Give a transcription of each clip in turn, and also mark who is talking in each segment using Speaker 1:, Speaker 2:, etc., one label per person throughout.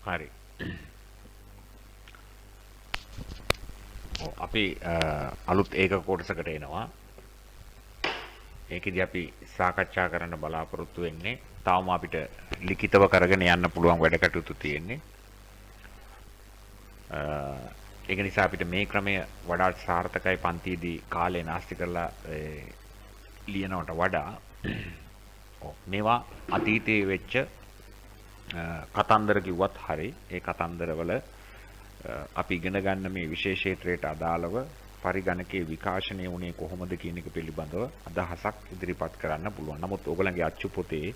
Speaker 1: හරි. අපි අලුත් ඒක කොටසකට එනවා. ඒකෙදි අපි සාකච්ඡා කරන්න බලාපොරොත්තු වෙන්නේ තාම අපිට ලිඛිතව කරගෙන යන්න පුළුවන් වැඩ කටයුතු තියෙන්නේ. ඒක නිසා අපිට මේ ක්‍රමය වඩාත් සාර්ථකයි පන්තියේදී කාලේ නාස්ති කරලා ලියනවට වඩා මේවා අතීතයේ වෙච්ච කතන්දර කිව්වත් හරි ඒ කතන්දරවල අපි ඉගෙන ගන්න මේ විශේෂ ක්ෂේත්‍රයට අදාළව පරිගණකයේ විකාශනය වුණේ කොහොමද කියන එක පිළිබඳව අදහසක් ඉදිරිපත් කරන්න පුළුවන්. නමුත් ඔයගලගේ අච්චු පොතේ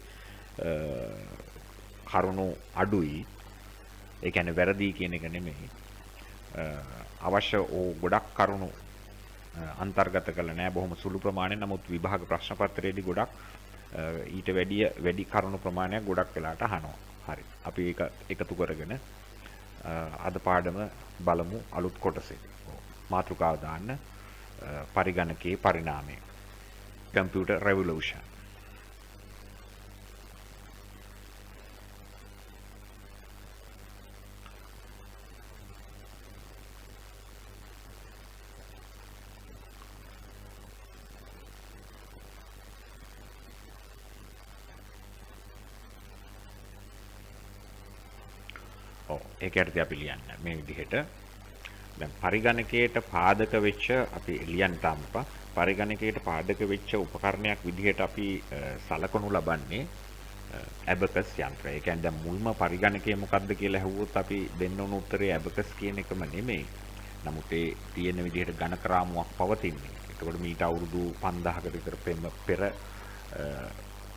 Speaker 1: කරුණු අඩුයි. ඒ කියන්නේ වැරදි කියන එක නෙමෙයි. අවශ්‍ය ගොඩක් කරුණු අන්තර්ගත කළ නැහැ. බොහොම සුළු ප්‍රමාණයක්. නමුත් විභාග ප්‍රශ්න පත්‍රයේදී ගොඩක් ඊට වැඩි කරුණු ප්‍රමාණයක් ගොඩක් වෙලාට අහනවා. හරි. අපි ඒක එකතු කරගෙන අද පාඩම බලමු අලුත් කොටසේ. මාතෘකාව දාන්න පරිගණකයේ පරිණාමය. Computer revolution. ඒක යටතේ අපි ලියන්න මේ විදිහට. දැන් පරිගණකයට පාදක වෙච්ච අපි ලියන්න තාමපා පරිගණකයට පාදක වෙච්ච උපකරණයක් විදිහට අපි සලකනු ලබන්නේ ඇබකස් යන්ත්‍රය. ඒ කියන්නේ දැන් මුල්ම පරිගණකය මොකක්ද කියලා ඇහුවොත් අපි දෙන්න ඕන උත්තරේ ඇබකස් කියන එකම නෙමෙයි. නමුත් ඒ තියෙන විදිහට ඝනක රාමුවක් පවතින්නේ. ඒකවල මීට අවුරුදු 5000කට විතර පෙර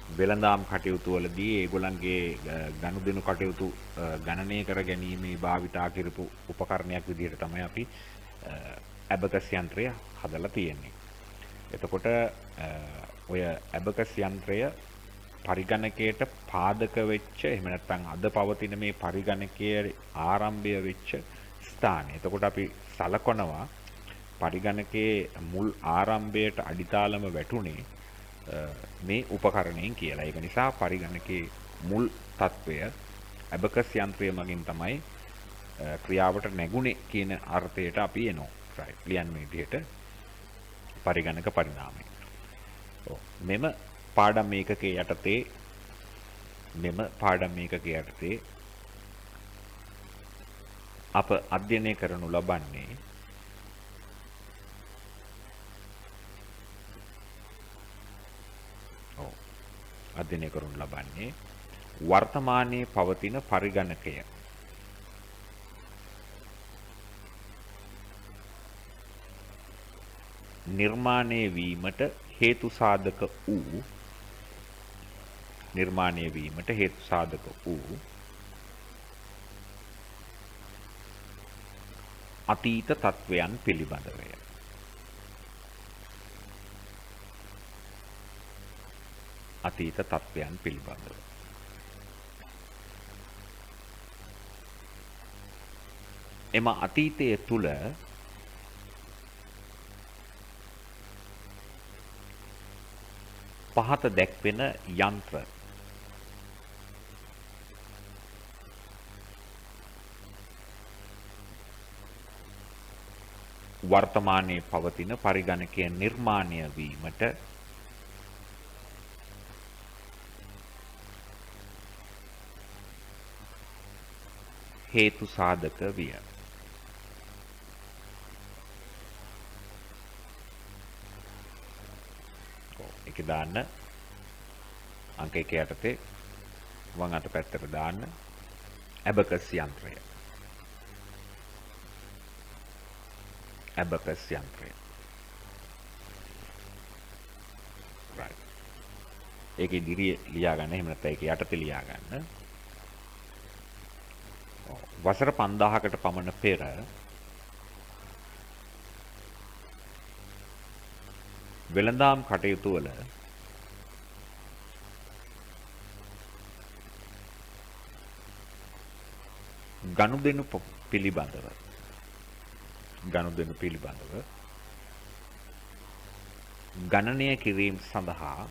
Speaker 1: වෙළඳාම් කටයුතු වලදී ඒගොල්ලන්ගේ ගනුදෙනු කටයුතු ගණනය කර ගැනීමේ භාවිතා කරපු උපකරණයක් විදිහට තමයි අපි ඇබකස් යන්ත්‍රය හදලා තියෙන්නේ. එතකොට ඔය ඇබකස් යන්ත්‍රය පරිගණකයට පාදක වෙච්ච එහෙම නැත්නම් අද පවතින මේ පරිගණකයේ ආරම්භය වෙච්ච ස්ථානය. එතකොට අපි සලකනවා පරිගණකයේ මුල් ආරම්භයට අඩිතාලම වැටුනේ මේ උපකරණයෙන් කියලා. ඒක නිසා පරිගණකයේ මුල් తත්වය ඇබකස් යන්ත්‍රය මගින් තමයි ක්‍රියාවට නැගුණේ කියන අර්ථයට අපි එනවා. right. ලියන්න මේ විදිහට පරිගණක පරිණාමය. මෙම පාඩම් ඒකකයේ යටතේ අප අධ්‍යයනය කරනු ලබන්නේ වර්තමානයේ පවතින පරිගණකය නිර්මාණය වීමට හේතු සාධක වූ අතීත තත්වයන් පිළිබඳවය. එම අතීතය තුල පහත දැක්වෙන යන්ත්‍ර වර්තමානයේ පවතින පරිගණකය නිර්මාණය වීමට හේතු සාධක විය. ඒක දාන්න අංක 1 යටතේ වම් අත පැත්තට දාන්න ඇබකස් යන්ත්‍රය. right. ඒක ඉදිරියේ ලියා ගන්න. එහෙම නැත්නම් ඒක යටතේ ලියා ගන්න. වසර 5000කට පමණ පෙර වෙළඳාම් කටයුතු වල ගනුදෙනු පිළිබඳව ගණනය කිරීම සඳහා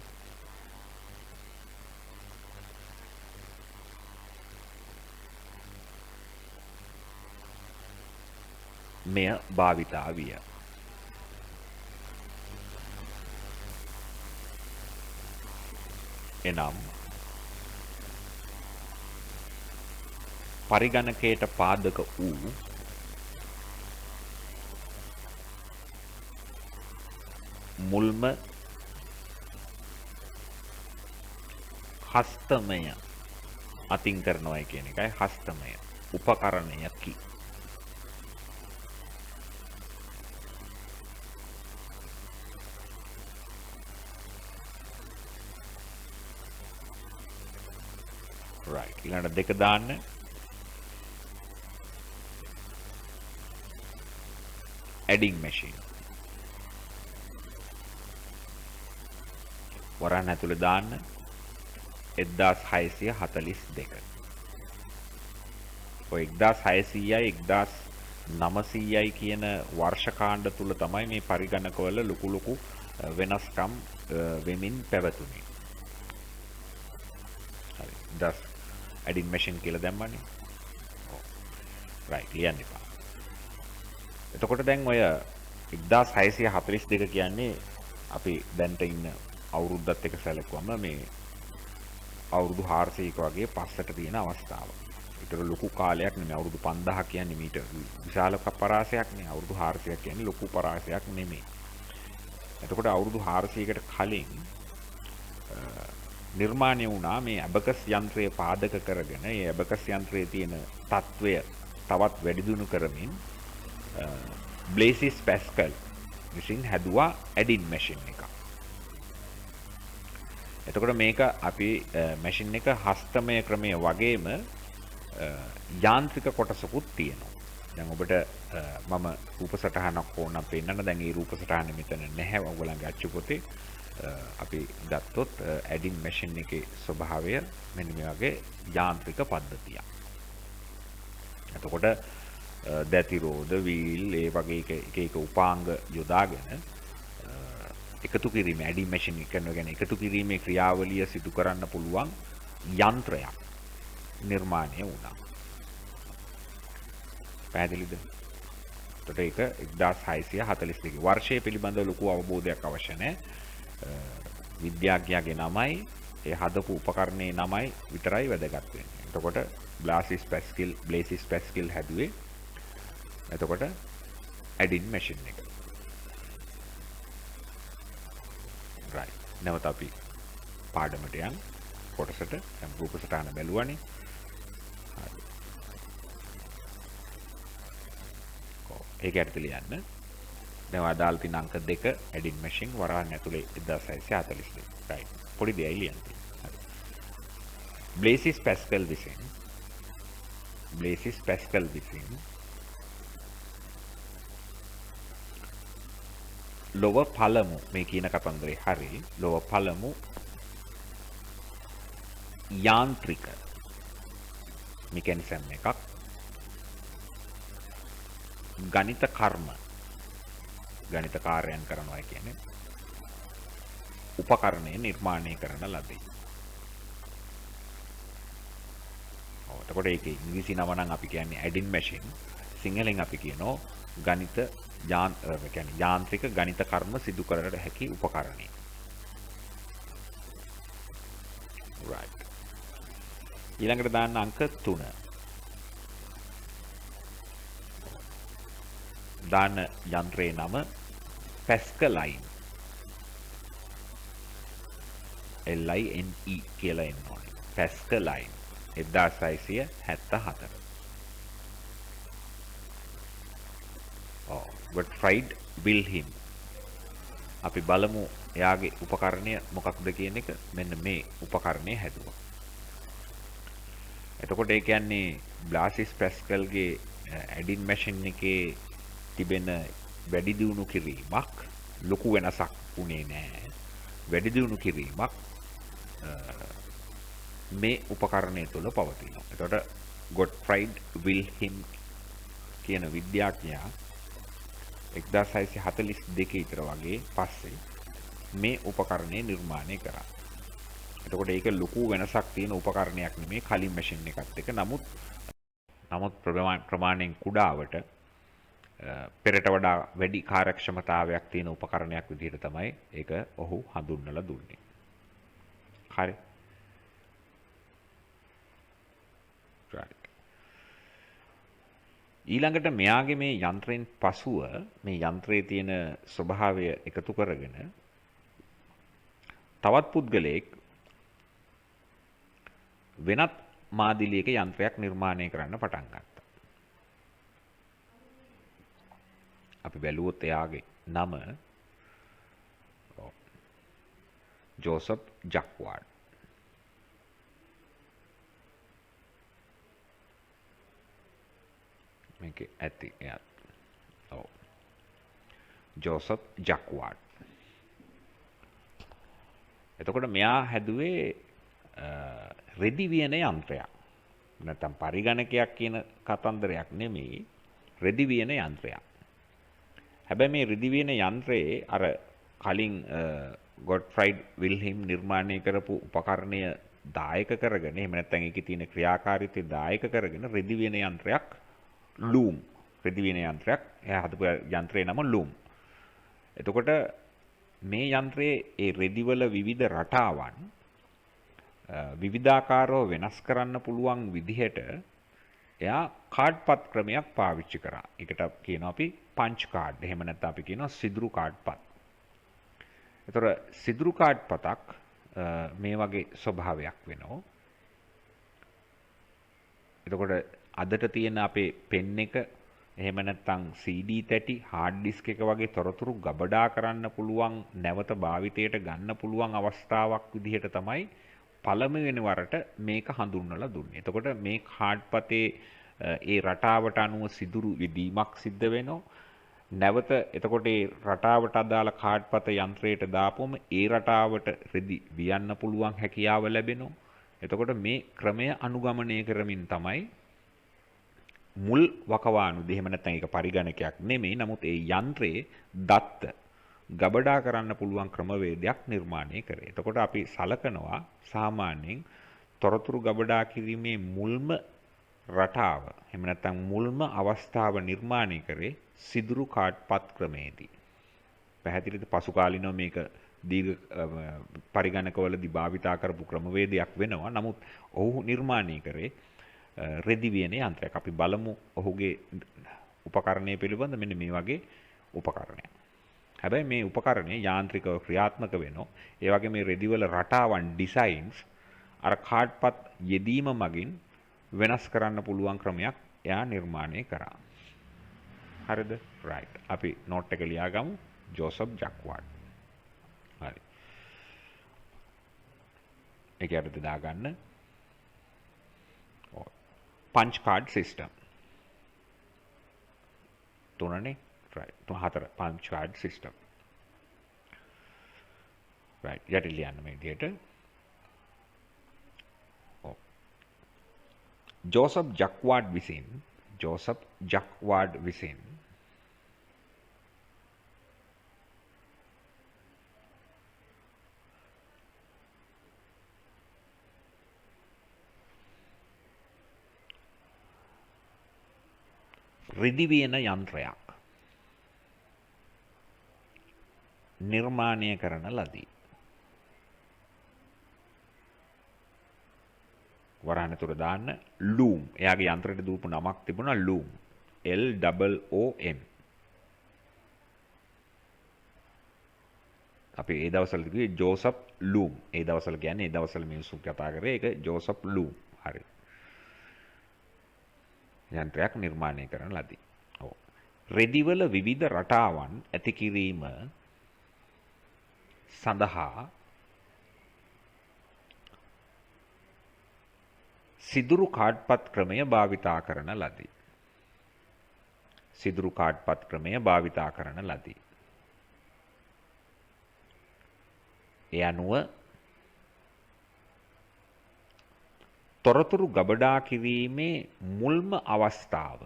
Speaker 1: මෙය භාවිතා විය. එනම් පරිගණකයට පාදක වූ මුල්ම හස්තමය අතින් කරනවායි කියන එකයි හස්තමය උපකරණයකි. right ඊළඟ දෙක දාන්න adding machine වරන් ඇතුළේ දාන්න 1642 ඔය 1600යි 1900යි කියන වර්ෂ කාණ්ඩ තුල තමයි මේ පරිගණකවල ලොකු වෙනස්කම් වෙමින් පැවතුනේ. හරි. das adding machine කියලා දැම්මනේ. ඔව්. right ලියන්න එපා. එතකොට දැන් ඔය 1642 කියන්නේ අපි දැන්ට ඉන්න අවුරුද්දත් එක්ක සැලකුවම මේ අවුරුදු 400ක වගේ පස්සට තියෙන අවස්ථාව. ඒතර ලොකු කාලයක් නෙමෙයි අවුරුදු 5000 කියන්නේ මීට විශාල පරාසයක් නේ. අවුරුදු 400ක් කියන්නේ ලොකු පරාසයක් නෙමෙයි. එතකොට අවුරුදු 400කට කලින් නිර්මාණය වුණා මේ ඇබකස් යන්ත්‍රය පාදක කරගෙන ඒ ඇබකස් යන්ත්‍රයේ තියෙන తත්වය තවත් වැඩි දියුණු කරමින් බ්ලේසිස් පැස්කල් විසින් හැදුවා ඇඩින් මැෂින් එක. එතකොට මේක අපි මැෂින් එක හස්තමය ක්‍රමය වගේම යාන්ත්‍රික කොටසකුත් තියෙනවා. දැන් ඔබට මම රූප සටහනක් ඕනම් පෙන්නන්න. දැන් මේ රූප සටහන මෙතන නැහැ ඔයගොල්ලන්ගේ අච්චු පොතේ. අපි ගත්තොත් ඇඩින් මැෂින් එකේ ස්වභාවය මෙන්න මේ වගේ යාන්ත්‍රික පද්ධතියක්. එතකොට දැතිරෝධ වීල් ඒ වගේ එක උපාංග යොදාගෙන එකතු කිරීම ඇඩින් මැෂින් එක කරන එකතු කිරීමේ ක්‍රියාවලිය සිදු කරන්න පුළුවන් යන්ත්‍රයක් නිර්මාණය වුණා. පැහැදිලිද? එතකොට ඒක 1642 වර්ෂයේ පිළිබඳව ලොකු අවබෝධයක් අවශ්‍ය නැහැ. විද්‍යාඥයාගේ නමයි ඒ හදපු උපකරණයේ නමයි විතරයි වැදගත් වෙන්නේ. එතකොට බ්ලේසිස් පැස්කල් හැදුවේ එතකොට ඇඩින් මැෂින් එක. right නැවත අපි පාඩමට යන් කොටසට දැන් රූප සටහන බැලුවානේ. හරි. ඒක ඇතුළේ ලියන්න. දැන් අදාළ තියෙන අංක 2 ඇඩින් මැෂින් වරහන් ඇතුලේ 1642. right. පොඩි දෙයක් ලියන්න. හරි. බ්ලේසිස් පැස්කල් විසින් ලොව පළමු මේ කියන කතන්දරේ හරි ලොව පළමු යාන්ත්‍රික මෙකැනිසම් එකක් ගණිත කාර්යයන් කරනවා කියන්නේ උපකරණය නිර්මාණය කරන ලදී. එතකොට ඒක ඉංග්‍රීසි නම නම් අපි කියන්නේ ඇඩින් මැෂින්. සිංහලෙන් අපි කියනවා යාන්ත්‍රික ගණිත කර්ම සිදු කරට හැකි උපකරණය. right. ඊළඟට දාන්න අංක 3. දාන යන්ත්‍රයේ නම පැස්කලයින්. LINE කියලා එන්න ඕනේ. පැස්කලයින් 1674. ගොට්ෆ්‍රයිඩ් විල්හිම්. අපි බලමු එයාගේ උපකරණය මොකක්ද කියන එක. මෙන්න මේ උපකරණය හැදුවා. එතකොට ඒ කියන්නේ බ්ලාසිස් පැස්කල්ගේ ඇඩින් මැෂින් එකේ තිබෙන වැඩි දියුණු කිරීමක් ලොකු වෙනසක් වුණේ නැහැ. වැඩි දියුණු කිරීමක් මේ උපකරණය තුළ පවතිනවා. එතකොට ගොට්ෆ්‍රයිඩ් විල්හිම් කියන විද්‍යාඥයා 1642 විතර වගේ පස්සේ මේ උපකරණය නිර්මාණය කරා. එතකොට ඒක ලොකු වෙනසක් තියෙන උපකරණයක් නෙමෙයි කලින් මැෂින් එකත් එක්ක. නමුත් ප්‍රමාණයෙන් කුඩාවට පෙරට වඩා වැඩි කාර්යක්ෂමතාවයක් තියෙන උපකරණයක් විදිහට තමයි ඒක ඔහු හඳුන්වලා දුන්නේ. හරි. right. ඊළඟට මෙයාගේ මේ යන්ත්‍රයෙන් පසුව මේ යන්ත්‍රයේ තියෙන ස්වභාවය එකතු කරගෙන තවත් පුද්ගලයෙක් වෙනත් මාදිලියක යන්ත්‍රයක් නිර්මාණය කරන්න පටන් ගත්තා. අපි බැලුවොත් එයාගේ නම ජෝසප් ජක්වාඩ්. මේකේ ඇති එයාත්. ඔව්. ජෝසප් ජක්වාඩ්. එතකොට මෙයා හැදුවේ රෙදි වියන යන්ත්‍රයක්. නැත්නම් පරිගණකයක් කියන කතන්දරයක් නෙමෙයි රෙදි වියන යන්ත්‍රයක්. හැබැයි මේ රෙදි වියන යන්ත්‍රයේ අර කලින් ගොඩ්ෆ්‍රයිඩ් විල්හෙම් නිර්මාණය කරපු උපකරණය දායක කරගෙන එහෙම නැත්නම් ඒකේ තියෙන ක්‍රියාකාරීත්වය දායක කරගෙන රෙදි වියන යන්ත්‍රයක් ලූම් රෙදි වියන යන්ත්‍රයක් එයා හදපු යන්ත්‍රයේ නම ලූම්. එතකොට මේ යන්ත්‍රයේ ඒ රෙදිවල විවිධ රටාවන් විවිධාකාරව වෙනස් කරන්න පුළුවන් විදිහට එයා කාඩ් පත් ක්‍රමයක් පාවිච්චි කරා. ඒකට කියනවා අපි පංච් කාඩ්. එහෙම නැත්නම් අපි කියනවා සිදුරු කාඩ් පත්. ඒතර සිදුරු කාඩ් පතක් මේ වගේ ස්වභාවයක් වෙනවා. එතකොට අදට තියෙන අපේ පෙන් එක එහෙම නැත්නම් CD තැටි හાર્ඩ් ඩිස්ක් එක වගේ තොරතුරු ගබඩා කරන්න පුළුවන් නැවත භාවිතයට ගන්න පුළුවන් අවස්ථාවක් විදිහට තමයි පළමුවෙනි වරට මේක හඳුන්වලා දුන්නේ. එතකොට මේ කාඩ් පතේ ඒ රටාවට අනුව සිදුරු විදීමක් සිද්ධ වෙනවා. නැවත එතකොට ඒ රටාවට අදාළ කාඩ් පත යන්ත්‍රයට දාපුවම ඒ රටාවට රෙදි වියන්න පුළුවන් හැකියාව ලැබෙනවා. එතකොට මේ ක්‍රමය අනුගමනය කරමින් තමයි මුල් වකවානු දෙහෙම නැත්නම් ඒක පරිගණකයක් නෙමෙයි. නමුත් ඒ යන්ත්‍රයේ දත්ත ගබඩා කරන්න පුළුවන් ක්‍රමවේදයක් නිර්මාණය කරේ. එතකොට අපි සලකනවා සාමාන්‍යයෙන් තොරතුරු ගබඩා කිරීමේ මුල්ම රටාව එහෙම නැත්නම් මුල්ම අවස්ථාව නිර්මාණය කරේ සිදුරු කාඩ් පත් ක්‍රමයේදී. පැහැදිලිද? පසු කාලිනව මේක දීර්ඝ පරිගණකවලදී භාවිතා කරපු ක්‍රමවේදයක් වෙනවා. නමුත් ඔහු නිර්මාණය කරේ රෙදි වියන යන්ත්‍රයක්. අපි බලමු ඔහුගේ උපකරණය පිළිබඳ මෙන්න මේ වගේ උපකරණයක්. හැබැයි මේ උපකරණය යාන්ත්‍රිකව ක්‍රියාත්මක වෙනවා. ඒ වගේ මේ රෙදිවල රටාවන් ඩිසයින්ස් අර කාඩ්පත් යෙදීම මගින් වෙනස් කරන්න පුළුවන් ක්‍රමයක් එයා නිර්මාණය කරා. හරිද? රයිට්. අපි නෝට් එක ලියාගමු. ජෝසප් ජක්වාඩ්. හරි. ඒක යටතේ දාගන්න. Punch card system. තුනනේ. right. තුන හතර පංච් කාඩ් සිස්ටම්. right. යටි ලියන්න මේ විදිහට. ජෝසප් ජක්වාඩ් විසින් රෙදි වියන යන්ත්‍රයක් නිර්මාණය කරන ලදී. වරහනතුර දාන්න ලූම්. එයාගේ යන්ත්‍රයට දූපු නමක් තිබුණා ලූම්. LOOM. අපි ඒ දවස්වල කිව්වේ ජෝසප් ලූම්. ඒ දවස්වල කියන්නේ ඒ දවස්වල මිනිස්සු කතා කරේ ඒක ජෝසප් ලූම්. හරි. යන්ත්‍රයක් නිර්මාණය කරන ලදී. ඔව්. රෙදිවල විවිධ රටාවන් ඇති කිරීම සඳහා සිදුරු කාඩ්පත් ක්‍රමය භාවිතා කරන ලදී. සිදුරු කාඩ්පත් ක්‍රමය භාවිතා කරන ලදී. ඒ අනුව තොරතුරු ගබඩා කිරීමේ මුල්ම අවස්ථාව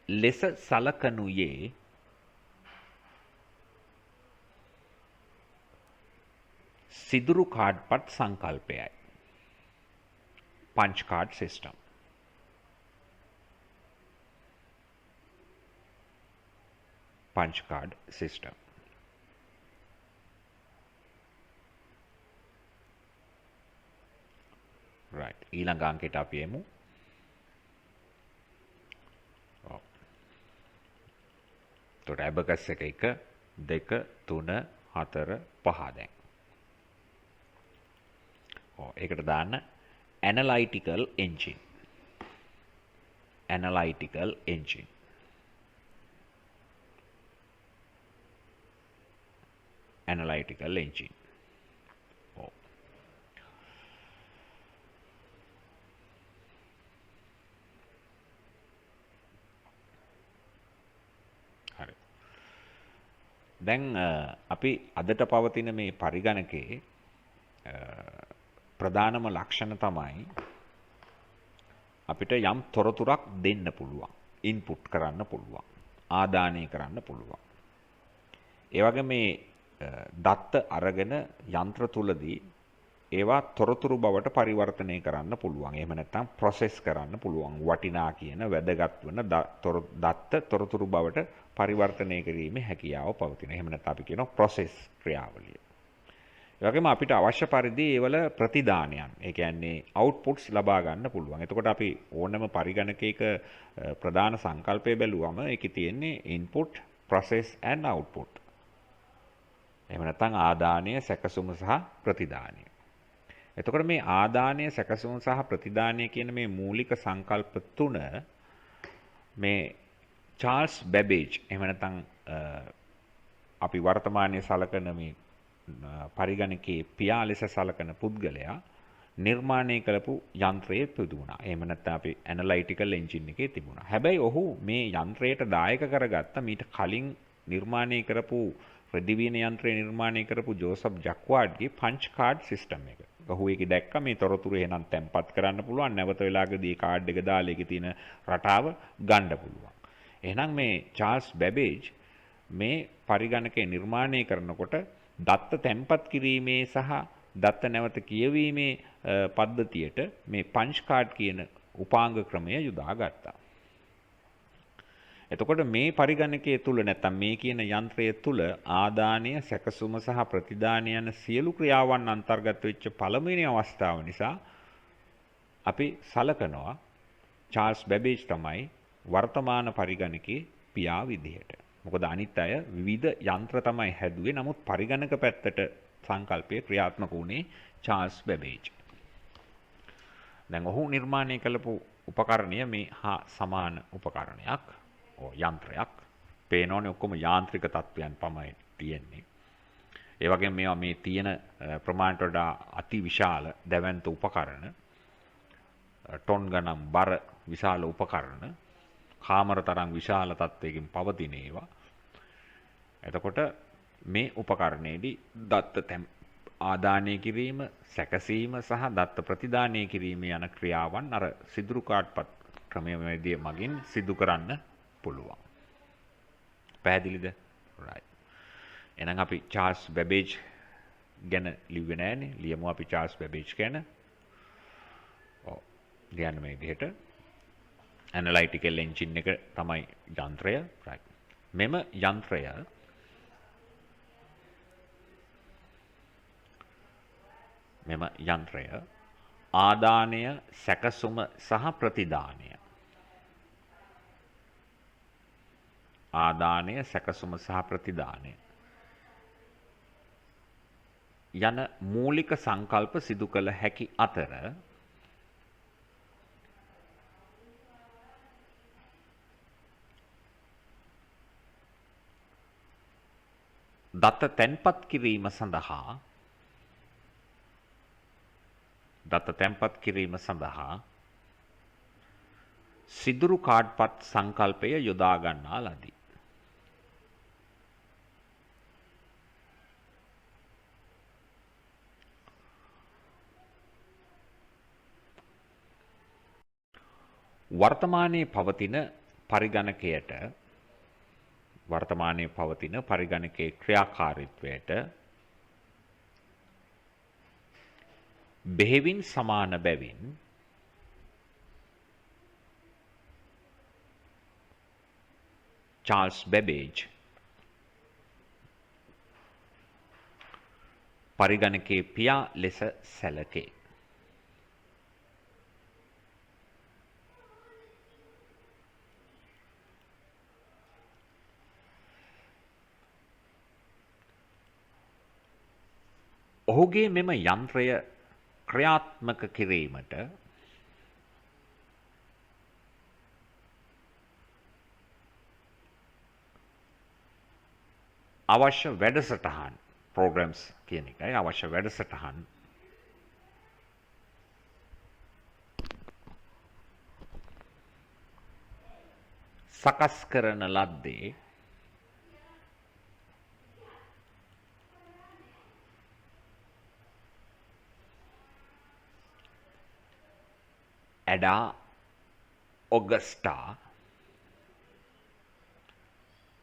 Speaker 1: ලෙස සලකනුයේ සිදුරු කාඩ්පත් සංකල්පයයි. punch card system. Punch card system. right ඊළඟ අංකයට අපි එමු. ඔව්. එතකොට abacus එක 1 2 3 4 5 දැන්. ඔව් ඒකට දාන්න analytical engine. analytical engine. analytical engine. ඔව්. හරි. දැන් අපි අදට පවතින මේ පරිගණකයේ ප්‍රධානම ලක්ෂණ තමයි අපිට යම් තොරතුරක් දෙන්න පුළුවන්, ඉන්පුට් කරන්න පුළුවන්, ආදානය කරන්න පුළුවන්. ඒ වගේ මේ දත්ත අරගෙන යන්ත්‍ර තුලදී ඒවා තොරතුරු බවට පරිවර්තනය කරන්න පුළුවන්. එහෙම නැත්නම් ප්‍රොසෙස් කරන්න පුළුවන්. වටිනා කියන වැදගත් වන දත්ත තොරතුරු බවට පරිවර්තනය කිරීමේ හැකියාව පවතින. එහෙම නැත්නම් අපි කියනවා ප්‍රොසෙස් ක්‍රියාවලිය. ඒ වගේම අපිට අවශ්‍ය පරිදි ඒවල ප්‍රතිදානයන්, ඒ කියන්නේ අවුට්පුට්ස් ලබා ගන්න පුළුවන්. එතකොට අපි ඕනම පරිගණකයක ප්‍රධාන සංකල්පය බැලුවම ඒකේ තියෙන්නේ input, process and output. එහෙම නැත්නම් ආදානය, සැකසුම සහ ප්‍රතිදානය. එතකොට මේ ආදානය, සැකසුම සහ ප්‍රතිදානය කියන මේ මූලික සංකල්ප තුන මේ චාල්ස් බැබේජ් එහෙම නැත්නම් අපි වර්තමානයේ සලකන මේ පරිගණකයේ පියා ලෙස සලකන පුද්ගලයා නිර්මාණය කරපු යන්ත්‍රයේ පුදුුණා. එහෙම නැත්නම් අපි ඇනලයිටිකල් එන්ජින් එකේ තිබුණා. හැබැයි ඔහු මේ යන්ත්‍රයට දායක කරගත්ත මීට කලින් නිර්මාණය කරපු රෙදිවින යන්ත්‍රය නිර්මාණය කරපු ජෝසප් ජක්වාඩ්ගේ පංච් කාඩ් සිස්ටම් එක. ඔහු ඒකේ දැක්ක මේ තොරතුරු එහෙනම් තැම්පත් කරන්න පුළුවන්. නැවත වෙලාවකදී කාඩ් එක දාලා ඒකේ තියෙන රටාව ගන්න පුළුවන්. එහෙනම් මේ චාල්ස් බැබේජ් මේ පරිගණකය නිර්මාණය කරනකොට දත්ත තැම්පත් කිරීමේ සහ දත්ත නැවත කියවීමේ පද්ධතියට මේ පංච් කාඩ් කියන උපාංග ක්‍රමය යොදා ගත්තා. එතකොට මේ පරිගණකයේ තුල නැත්නම් මේ කියන යන්ත්‍රය තුල ආදානය, සැකසුම සහ ප්‍රතිදානය යන සියලු ක්‍රියාවන් අන්තර්ගත වෙච්ච පළමුවෙනි අවස්ථාව නිසා අපි සලකනවා චාල්ස් බැබේජ් තමයි වර්තමාන පරිගණකයේ පියා විදිහට. මොකද අනිත් අය විවිධ යන්ත්‍ර තමයි හැදුවේ. නමුත් පරිගණක පැත්තට සංකල්පය ක්‍රියාත්මක වුණේ චාල්ස් බැබේජ්. දැන් ඔහු නිර්මාණය කළපු උපකරණය මේ හා සමාන උපකරණයක්. යන්ත්‍රයක්. පේනෝනේ ඔක්කොම යාන්ත්‍රික තත්ත්වයන් පමණයි තියෙන්නේ. ඒ වගේම මේවා මේ තියෙන ප්‍රමාණයට වඩා අති විශාල දැවැන්ත උපකරණ, ටොන් ගණන් බර විශාල උපකරණ, කාමර තරම් විශාල තත්ත්වයකින් පවතින ඒවා. එතකොට මේ උපකරණයේදී දත්ත ආදානය කිරීම, සැකසීම සහ දත්ත ප්‍රතිදානය කිරීම යන ක්‍රියාවන් අර සිදුරු කාඩ්පත් ක්‍රමයේදී මගින් සිදු කරන්න පුළුවන්. පැහැදිලිද? right. එහෙනම් අපි චාල්ස් බැබේජ් ගැන ලිව්වේ නෑනේ. ලියමු අපි චාල්ස් බැබේජ් ගැන. ඔව්. ලියන්න මේ විදිහට. ඇනලයිටිකල් එන්ජින් එක තමයි යන්ත්‍රය. right. මෙම යන්ත්‍රය ආදානය, සැකසුම සහ ප්‍රතිදානය. ආදානය, සැකසුම සහ ප්‍රතිදානය යන මූලික සංකල්ප සිදු කළ හැකි අතර දත්ත තැන්පත් කිරීම සඳහා සිදුරු කාඩ්පත් සංකල්පය යොදා ගන්නා ලදී. වර්තමානයේ පවතින පරිගණකයේ ක්‍රියාකාරීත්වයට බෙහෙවින් සමාන බැවින් චාල්ස් බැබේජ් පරිගණකයේ පියා ලෙස සැලකේ. ඔහුගේ මෙම යන්ත්‍රය ක්‍රියාත්මක කිරීමට අවශ්‍ය වැඩසටහන් programs කියන එකයි අවශ්‍ය වැඩසටහන් සකස් කරන ලද්දේ ඇඩා ඔගස්ටා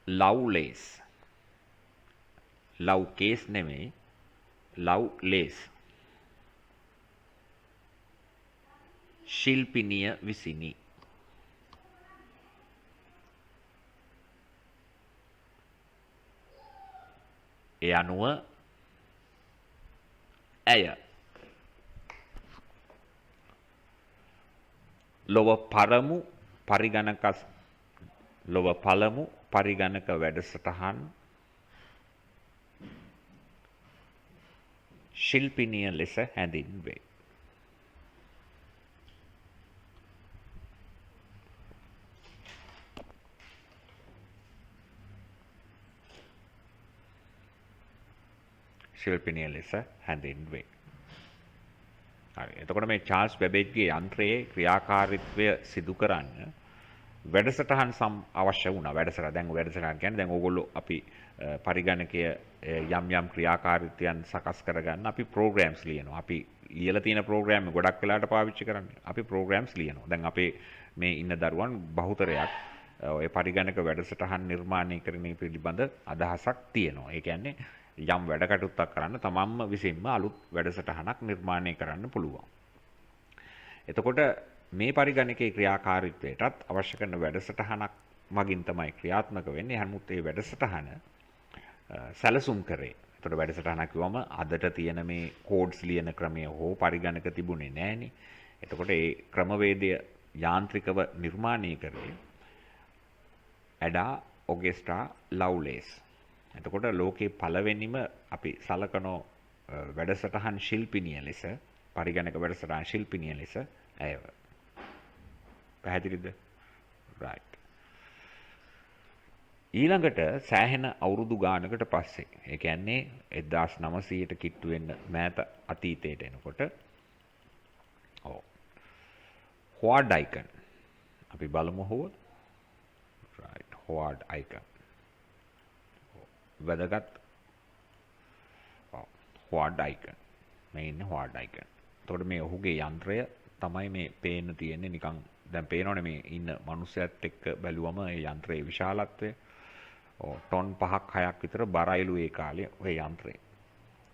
Speaker 1: ලව්ලේස් ලව් කේස් නෙමෙයි ලව් ලේස් ශිල්පිනිය විසිනි. ඒ අනුව ඇය ලොව පළමු පරිගණක වැඩසටහන් ශිල්පිනිය ලෙස හැඳින්වේ. ශිල්පිනිය ලෙස හැඳින්වේ. හරි. එතකොට මේ චාල්ස් බැබේජ්ගේ යන්ත්‍රයේ ක්‍රියාකාරීත්වය සිදු කරන්න වැඩසටහන් අවශ්‍ය වුණා. දැන් වැඩසටහන් කියන්නේ දැන් ඕගොල්ලෝ අපි පරිගණකය යම් යම් ක්‍රියාකාරීත්වයන් සකස් කරගන්න අපි ප්‍රෝග්‍රෑම්ස් ලියනවා. අපි ලියලා තියෙන ප්‍රෝග්‍රෑම් ගොඩක් වෙලාට පාවිච්චි කරන්නේ. අපි ප්‍රෝග්‍රෑම්ස් ලියනවා. දැන් අපේ මේ ඉන්න දරුවන් බහුතරයක් ඔය පරිගණක වැඩසටහන් නිර්මාණය කිරීම පිළිබඳ අදහසක් තියෙනවා. ඒ කියන්නේ යම් වැඩ කටයුත්තක් කරන්න තමන්ම විසින්ම අලුත් වැඩසටහනක් නිර්මාණය කරන්න පුළුවන්. එතකොට මේ පරිගණකයේ ක්‍රියාකාරීත්වයටත් අවශ්‍ය කරන වැඩසටහනක් මගින් තමයි ක්‍රියාත්මක වෙන්නේ. නමුත් මේ වැඩසටහන සැලසුම් කරේ. එතකොට වැඩසටහනක් කිව්වම අදට තියෙන මේ කෝඩ්ස් ලියන ක්‍රමය හෝ පරිගණක තිබුණේ නැහනේ. එතකොට ඒ ක්‍රමවේදය යාන්ත්‍රිකව නිර්මාණය කරේ ඇඩා ඔගෙස්ටා ලව්ලේස්. එතකොට ලෝකේ පළවෙනිම අපි සලකනෝ වැඩසටහන් ශිල්පිනිය ලෙස පරිගණක වැඩසටහන් ශිල්පිනිය ලෙස ඇයව. පැහැදිලිද? right. ඊළඟට සෑහෙන අවුරුදු ගානකට පස්සේ ඒ කියන්නේ 1900ට කිට්ටු වෙන්න මෑත අතීතයට එනකොට හොවර්ඩ් අයිකන් අපි බලමු right හොවර්ඩ් අයිකන් වැදගත් හොවර්ඩ් අයිකන් මේ ඉන්නේ හොවර්ඩ් අයිකන්. එතකොට මේ ඔහුගේ යන්ත්‍රය තමයි මේ පේන්න තියෙන්නේ නිකන් දැන් පේනවනේ මේ ඉන්න මිනිස්සයත් එක්ක බැලුවම ඒ යන්ත්‍රයේ විශාලත්වය ටොන් 5ක් 6ක් විතර බරයිලු ඒ කාලේ ඔය යන්ත්‍රය.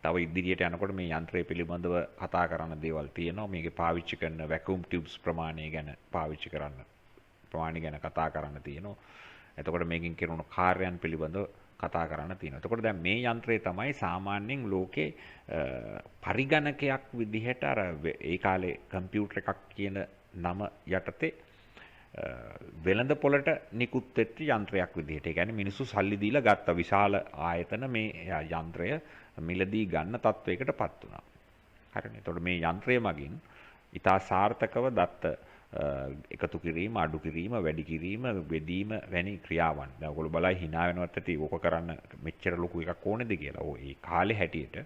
Speaker 1: තව ඉදිරියට යනකොට මේ යන්ත්‍රය පිළිබඳව කතා කරන දේවල් තියෙනවා. මේකේ පාවිච්චි කරන වැකියුම් ටියුබ්ස් ප්‍රමාණය ගැන කතා කරන්න තියෙනවා. එතකොට මේකෙන් කරන කාර්යයන් පිළිබඳව කතා කරන්න තියෙනවා. එතකොට දැන් මේ යන්ත්‍රය තමයි සාමාන්‍යයෙන් ලෝකේ පරිගණකයක් විදිහට අර ඒ කාලේ කම්පියුටර් එකක් කියන නම යටතේ වෙළඳ පොළට නිකුත් වෙච්ච යන්ත්‍රයක් විදිහට. ඒ කියන්නේ මිනිස්සු සල්ලි දීලා ගත්ත විශාල ආයතන මේ යන්ත්‍රය මිලදී ගන්න තත්වයකටපත් වුණා. හරිනේ. එතකොට මේ යන්ත්‍රය මගින් ඉතා සාර්ථකව දත්ත එකතු කිරීම, අඩු කිරීම, වැඩි කිරීම, බෙදීම වැනි ක්‍රියාවන්. දැන් ඔයගොල්ලෝ බලයි hina වෙනවත් ඇති ඕක කරන්න මෙච්චර ලොකු එකක් ඕනේද කියලා. ඒ කාලේ හැටියට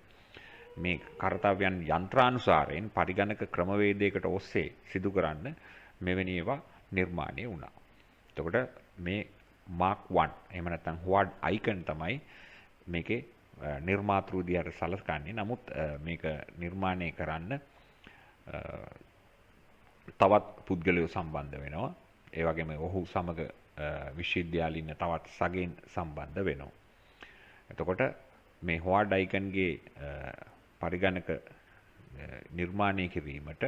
Speaker 1: මේ කාර්යයන් යන්ත්‍රානුසාරයෙන් පරිගණක ක්‍රමවේදයකට ඔස්සේ සිදු කරන්න මෙවැනි ඒවා නිර්මාණය වුණා. එතකොට මේ මාක් 1 එහෙම නැත්නම් හොවර්ඩ් අයිකන් තමයි මේකේ නිර්මාතෘ විදියට සලකන්නේ. නමුත් මේක නිර්මාණය කරන්න තවත් පුද්ගලයෝ සම්බන්ධ වෙනවා. ඒ වගේම ඔහු සමග විශ්වවිද්‍යාලේ ඉන්න තවත් සගයන් සම්බන්ධ වෙනවා. එතකොට මේ හොවර්ඩ් අයිකන්ගේ පරිගණක නිර්මාණය කිරීමට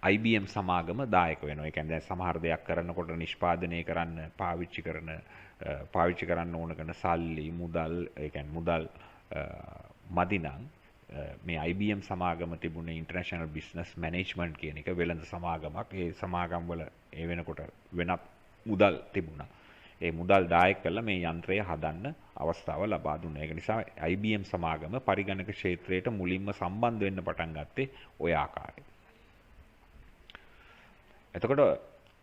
Speaker 1: IBM සමාගම දායක වෙනවා. ඒ කියන්නේ දැන් සමහර දෙයක් කරනකොට නිෂ්පාදනය කරන්න පාවිච්චි කරන්න ඕන කරන සල්ලි මුදල් ඒ කියන්නේ මුදල් මදි නම් මේ IBM සමාගම තිබුණේ ඉන්ටර්නැෂනල් බිස්නස් මැනේජ්මන්ට් කියන එක වෙළඳ සමාගමක්. ඒ සමාගම් වල ඒ වෙනකොට වෙනත් මුදල් තිබුණා. ඒ මුදල් දායක කළා මේ යන්ත්‍රය හදන්න අවස්ථාව ලබා දුන්නා. ඒක නිසා IBM සමාගම පරිගණක ක්ෂේත්‍රයට මුලින්ම සම්බන්ධ වෙන්න පටන් ගත්තේ ওই ආකාරයෙන්. එතකොට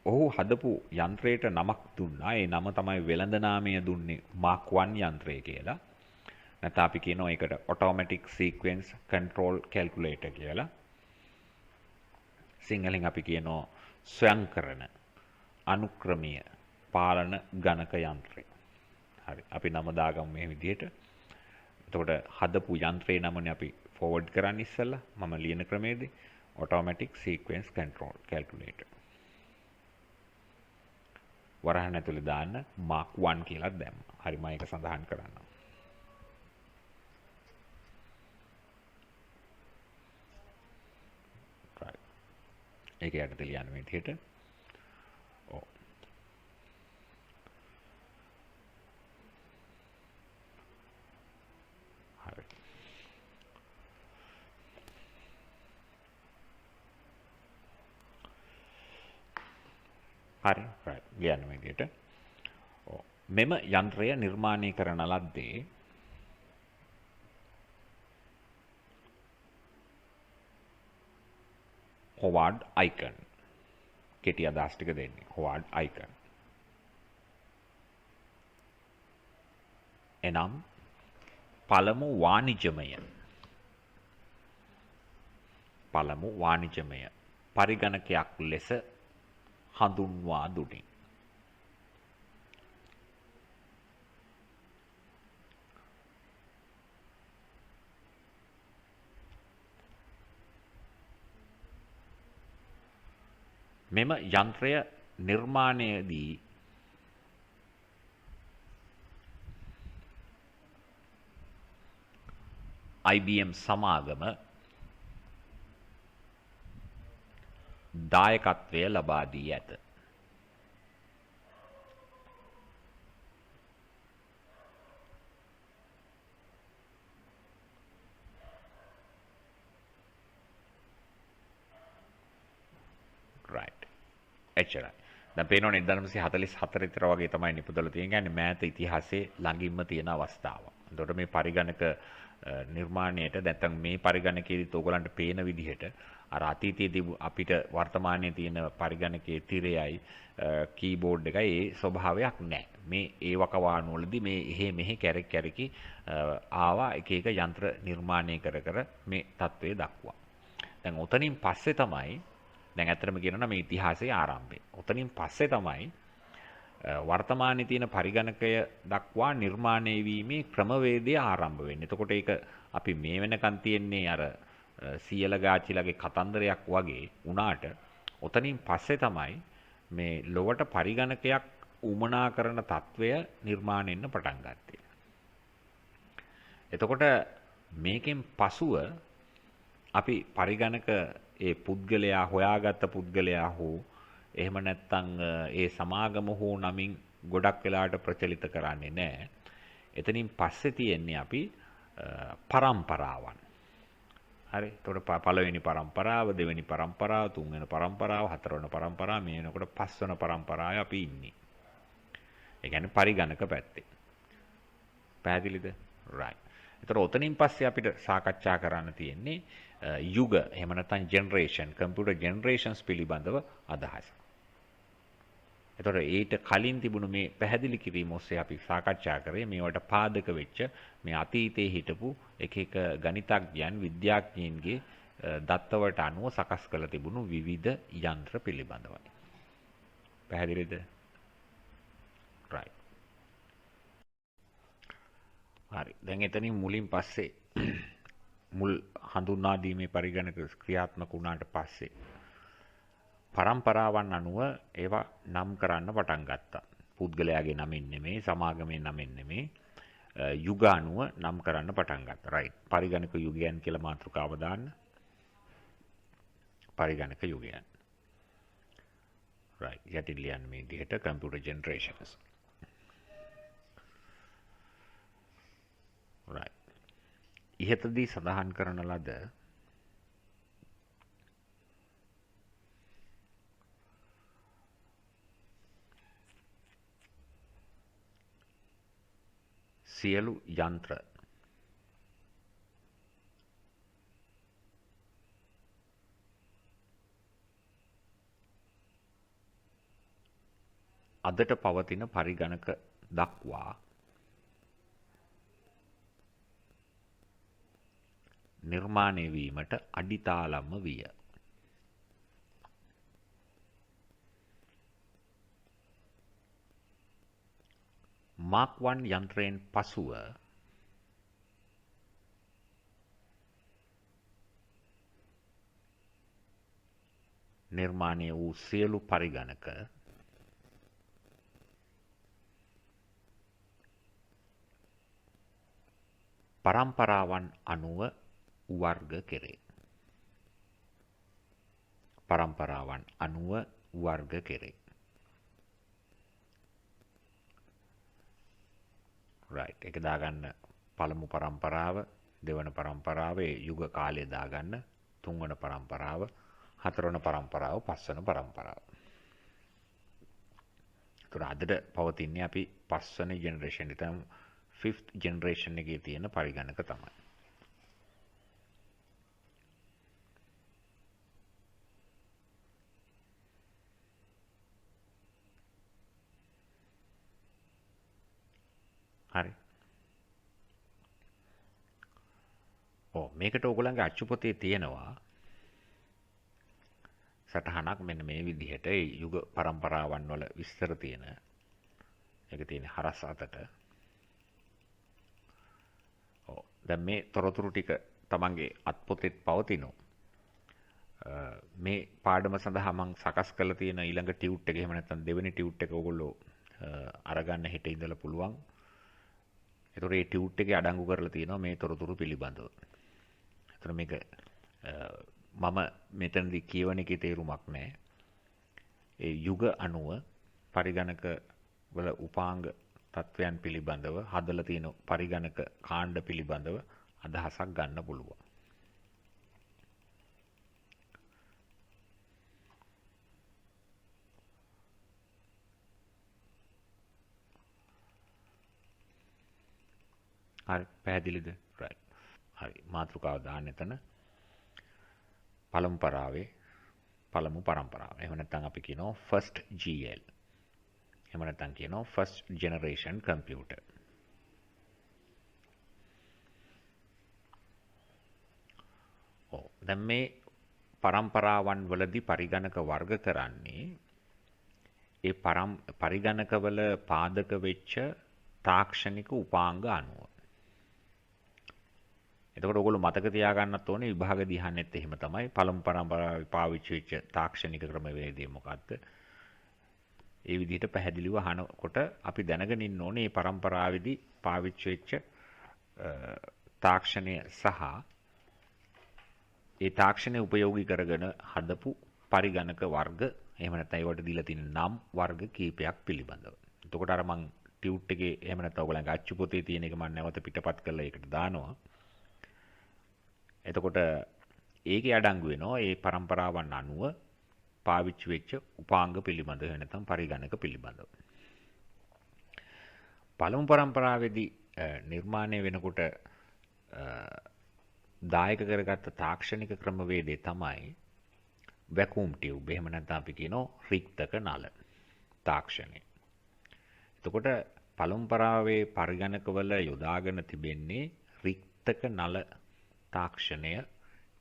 Speaker 1: ඔහු හදපු යන්ත්‍රයට නමක් දුන්නා. ඒ නම තමයි වෙළඳ නාමය දුන්නේ Mark 1 යන්ත්‍රය කියලා. නැත්නම් අපි කියනවා ඒකට automatic sequence control calculator කියලා. සිංහලෙන් අපි කියනවා ස්වයංකරණ අනුක්‍රමීය පාලන ගණක යන්ත්‍රය. හරි. අපි නම දාගමු මේ විදිහට. එතකොට හදපු යන්ත්‍රයේ නමනේ අපි forward කරන්න ඉස්සෙල්ලා මම ලියන ක්‍රමයේදී automatic sequence control calculator. වරහන් ඇතුලේ දාන්න Mark 1 කියලා දැම්මා. හරි මම ඒක සඳහන් කරන්නම්. right. ඒක යටතේ ලියන්න මේ විදිහට. ඔව්. හරි. හරි right ලියන්න මේ විදිහට. ඔව්. මෙම යන්ත්‍රය නිර්මාණය කරන ලද්දේ හොවර්ඩ් අයිකන් කෙටි අදහස් ටික දෙන්නේ හොවර්ඩ් අයිකන්. එනම් පළමු වාණිජමය පරිගණකයක් ලෙස හඳුන්වා දුනි. මෙම යන්ත්‍රය නිර්මාණයේදී IBM සමාගම දායකත්වය ලබා දී ඇත. right එච්චරයි. දැන් පේනවනේ 1944 විතර වගේ තමයි නිපදවලා තියෙන්නේ. يعني මෑත ඉතිහාසයේ ළඟින්ම තියෙන අවස්ථාව. එතකොට මේ පරිගණක නිර්මාණයට නැත්නම් මේ පරිගණකයේදීත් ඕගලන්ට පේන විදිහට අර අතීතයේදී අපිට වර්තමානයේ තියෙන පරිගණකයේ තිරයයි කීබෝඩ් එකයි ඒ ස්වභාවයක් නැහැ. මේ ඒ වකවාණු වලදී මේ එහෙ මෙහෙ කැරකි ආවා එක එක යන්ත්‍ර නිර්මාණය කර මේ தત્ත්වය දක්වා. දැන් උතනින් පස්සේ තමයි දැන් ඇත්තටම කියනවා මේ ඉතිහාසයේ ආරම්භය. උතනින් පස්සේ තමයි වර්තමානයේ තියෙන පරිගණකය දක්වා නිර්මාණය වීමේ ක්‍රමවේදය ආරම්භ වෙන්නේ. එතකොට ඒක අපි මේ වෙනකන් තියෙන්නේ අර සියල ගාචිලගේ කතන්දරයක් වගේ වුණාට උතනින් පස්සේ තමයි මේ ලොවට පරිගණකයක් උමනා කරන తත්වය නිර්මාණය වෙන්න පටන් ගත්තේ. එතකොට මේකෙන් පසුව අපි පරිගණක ඒ පුද්ගලයා හොයාගත්ත පුද්ගලයා හෝ එහෙම නැත්නම් ඒ සමාගම හෝ නමින් ගොඩක් වෙලාවට ප්‍රචලිත කරන්නේ නැහැ. එතනින් පස්සේ තියෙන්නේ අපි පරම්පරාවන්. හරි. එතකොට පළවෙනි පරම්පරාව, දෙවෙනි පරම්පරාව, තුන්වෙනි පරම්පරාව, හතරවෙනි පරම්පරාව, මේ වෙනකොට පස්වෙනි පරම්පරාවේ අපි ඉන්නේ. ඒ කියන්නේ පරිගණක පැත්තේ. පැහැදිලිද? right. එතකොට ඔතනින් පස්සේ අපිට සාකච්ඡා කරන්න තියෙන්නේ යුග එහෙම නැත්නම් ජෙනරේෂන් කම්පියුටර් ජෙනරේෂන්ස් පිළිබඳව අදහස. එතකොට ඊට කලින් තිබුණු මේ පැහැදිලි කිරීම ඔස්සේ අපි සාකච්ඡා කරේ මේවට පාදක වෙච්ච මේ අතීතයේ හිටපු එක එක ගණිතඥයන් විද්‍යාඥයින්ගේ දත්තවලට අනුව සකස් කරලා තිබුණු විවිධ යන්ත්‍ර පිළිබඳවයි. පැහැදිලිද? right. හරි. දැන් එතනින් මුලින් පස්සේ මුල් හඳුන්වා දීමේ පරිගණක ක්‍රියාත්මක වුණාට පස්සේ පරම්පරාවන් අනුව ඒවා නම් කරන්න පටන් ගත්තා. පුද්ගලයාගේ නමින් නෙමෙයි, සමාගමේ නමින් නෙමෙයි, යුග අනුව නම් කරන්න පටන් ගත්තා. right. පරිගණක යුගයන් කියලා මාතෘකාව දාන්න. පරිගණක යුගයන්. right යටින් ලියන්න මේ විදිහට computer generations. right ඉහතදී සඳහන් කරන ලද සියලු යන්ත්‍ර අදට පවතින පරිගණක දක්වා නිර්මාණය වීමට අඩිතාලම්ම විය. මාක් 1 යන්ත්‍රයෙන් පසුව නිර්මාණය වූ සියලු පරිගණක පරම්පරාවන් අනුව වර්ග කෙරේ. පරම්පරාවන් අනුව වර්ග කෙරේ. right ඒක දාගන්න පළමු පරම්පරාව, දෙවන පරම්පරාවේ යුග කාලය දාගන්න, තුන්වන පරම්පරාව, හතරවන පරම්පරාව, පස්වන පරම්පරාව. ඒතර අදට පවතින්නේ අපි පස්වන ජෙනරේෂන් එක තමයි 5th generation එකේ තියෙන පරිගණක තමයි. හරි. මේකට ඕගොල්ලන්ගේ අච්චු පොතේ තියෙනවා සටහනක් මෙන්න මේ විදිහට ඒ යුග පරම්පරාවන් වල විස්තර තියෙන. ඒක තියෙන හරස් අතට. දැන් මේ තොරතුරු ටික තමන්ගේ අත්පොතෙත් පවතිනවා. මේ පාඩම සඳහා මම සකස් කරලා තියෙන ඊළඟ ටියුට් එක එහෙම නැත්නම් දෙවෙනි ටියුට් එක ඕගොල්ලෝ අරගන්න හෙට ඉඳලා පුළුවන්. ඒතොර මේ ටියුට් එකේ අඩංගු කරලා තියෙනවා මේ තොරතුරු පිළිබඳව. ඒතර මේක මම මෙතනදී කියවන එකේ තේරුමක් නැහැ. ඒ යුග අනුව පරිගණක වල උපාංග තත්වයන් පිළිබඳව හදලා තියෙන පරිගණක කාණ්ඩ පිළිබඳව අදහසක් ගන්න පුළුවන්. හරි පැහැදිලිද? right හරි මාතෘකාව දාන්න එතන පළමු පරම්පරාව. එහෙම නැත්නම් අපි කියනවා first GL. එහෙම නැත්නම් කියනවා first generation computer. දැන් මේ පරම්පරාවන් වලදී පරිගණක වර්ග කරන්නේ ඒ පරිගණකවල පාදක වෙච්ච තාක්ෂණික උපාංග අනුව. එතකොට ඔයගොල්ලෝ මතක තියාගන්නත් ඕනේ විභාග දිහානෙත් එහෙම තමයි. පළමු පරම්පරාවේ පාවිච්චි වෙච්ච තාක්ෂණික ක්‍රමවේදය මොකක්ද? ඒ විදිහට පැහැදිලිව අහනකොට අපි දැනගෙන ඉන්න ඕනේ මේ පරම්පරාවේදී පාවිච්චි වෙච්ච තාක්ෂණය සහ ඒ තාක්ෂණය උපයෝගී කරගෙන හදපු පරිගණක වර්ග එහෙම නැත්නම් ඒවට දීලා තියෙන නම් වර්ග කීපයක් පිළිබඳව. එතකොට අර මං ටියුට් එකේ එහෙම නැත්නම් ඔයගලගේ අච්චු පොතේ තියෙන එක මම නැවත පිටපත් කරලා ඒකට දානවා. එතකොට ඒකේ අඩංගු වෙනවා මේ පරම්පරාවන් අනුව පාවිච්චි වෙච්ච උපාංග පිළිබඳව එහෙම නැත්නම් පරිගණක පිළිබඳව. පළමු පරම්පරාවේදී නිර්මාණය වෙනකොට දායක කරගත්ත තාක්ෂණික ක්‍රමවේදය තමයි වැකුම් ටියුබ්. එහෙම නැත්නම් අපි කියනවා රික්තක නල තාක්ෂණය. එතකොට පළමු පරාවේ පරිගණකවල යොදාගෙන තිබෙන්නේ රික්තක නල තාක්ෂණය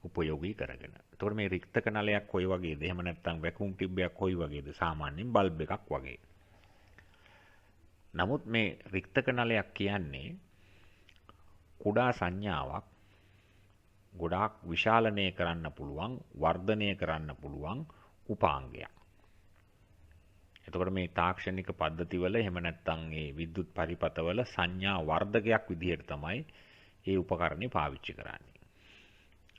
Speaker 1: උපයෝගී කරගෙන. එතකොට මේ රික්තක නලයක් කොයි වගේද? එහෙම නැත්නම් වැකුම් ටියුබ් එකක් කොයි වගේද? සාමාන්‍යයෙන් බල්බ් එකක් වගේ. නමුත් මේ රික්තක නලයක් කියන්නේ කුඩා සංඥාවක් ගොඩාක් විශාලනය කරන්න පුළුවන්, වර්ධනය කරන්න පුළුවන් උපාංගයක්. එතකොට මේ තාක්ෂණික පද්ධතිවල එහෙම නැත්නම් මේ විද්‍යුත් පරිපථවල සංඥා වර්ධකයක් විදිහට තමයි මේ උපකරණේ පාවිච්චි කරන්නේ.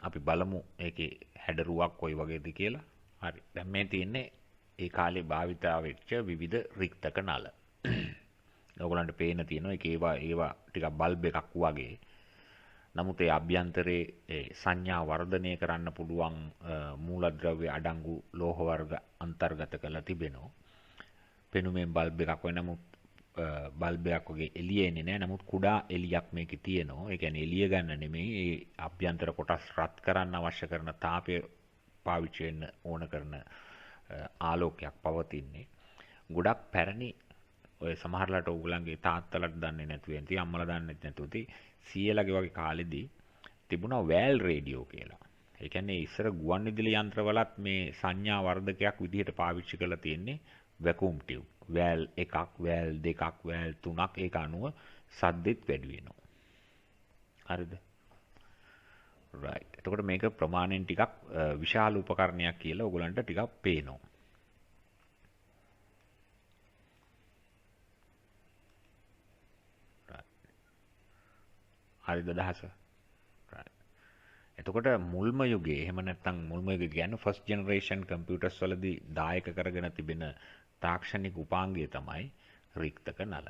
Speaker 1: අපි බලමු ඒකේ හැඩරුවක් කොයි වගේද කියලා. හරි. දැන් මේ තියෙන්නේ ඒ කාලේ භාවිතා වෙච්ච විවිධ රික්තක නල. ඔයගොල්ලන්ට පේන තියෙනවා ඒවා ටිකක් බල්බ් එකක් වගේ. නමුත් ඒ අභ්‍යන්තරයේ ඒ සංඥා වර්ධනය කරන්න පුළුවන් මූලද්‍රව්‍ය අඩංගු ලෝහ වර්ග අන්තර්ගත කරලා තිබෙනවා. පෙනුමෙන් බල්බ් එකක් වෙන නමුත් බල්බ් එකක් වගේ එළිය එන්නේ නැහැ. නමුත් කුඩා එළියක් මේකේ තියෙනවා. ඒ කියන්නේ එළිය ගන්න නෙමෙයි. ඒ අභ්‍යන්තර කොටස් රත් කරන්න අවශ්‍ය කරන තාපය පාවිච්චි වෙන්න ඕන කරන ආලෝකයක් පවතින්නේ. ගොඩක් පැරණි ඔය සමහරලාට ඕගොල්ලන්ගේ තාත්තලාට දන්නේ නැතුව ඇති අම්මලා දන්නේ නැතුව ඇති සීයලගේ වගේ කාලෙදී තිබුණා වෑල් රේඩියෝ කියලා. ඒ කියන්නේ ඉස්සර ගුවන්විදුලි යන්ත්‍රවලත් මේ සංඥා වර්ධකයක් විදිහට පාවිච්චි කරලා තියෙන්නේ වැකුම් ටියුබ්. වෑල් එකක්, වෑල් දෙකක්, වෑල් තුනක් ඒක අනුව සද්දෙත් වැඩි වෙනවා. හරිද? right. එතකොට මේක ප්‍රමාණයෙන් ටිකක් විශාල උපකරණයක් කියලා ඕගොල්ලන්ට ටිකක් පේනවා. හරිද අදහස? එතකොට මුල්ම යුගයේ එහෙම නැත්නම් මුල්ම යුගය කියන්නේ ෆස්ට් ජෙනරේෂන් කම්පියුටර්ස් වලදී දායක කරගෙන තිබෙන තාක්ෂණික උපාංගය තමයි රික්තක නල.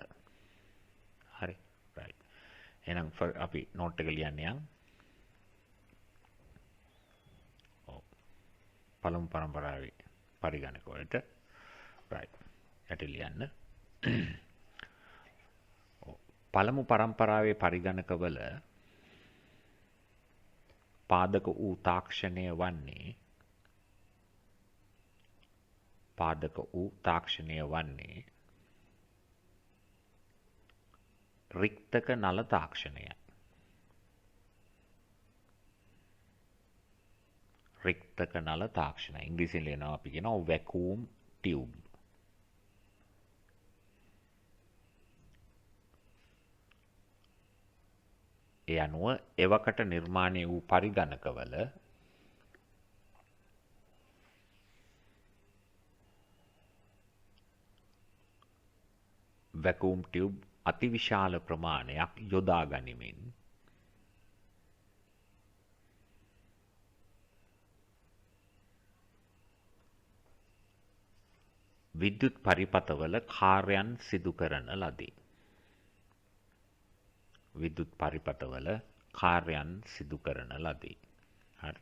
Speaker 1: හරි. right. එහෙනම් අපි නෝට් එක ලියන්න යන්. පළමු පරම්පරාවේ පරිගණක වලට right. යට ලියන්න. පළමු පරම්පරාවේ පරිගණකවල පාදක වූ තාක්ෂණය වන්නේ රික්තක නල තාක්ෂණය. රික්තක නල තාක්ෂණය. ඉංග්‍රීසියෙන් ලියනවා අපි කියනවා vacuum tube. ඒ අනුව එවකට නිර්මාණය වූ පරිගණකවල වැකුම් ටියුබ් අතිවිශාල ප්‍රමාණයක් යොදා ගනිමින් විද්‍යුත් පරිපථවල කාර්යයන් සිදු කරන ලදී. විද්‍යුත් පරිපථවල කාර්යයන් සිදු කරන ලදී. හරි.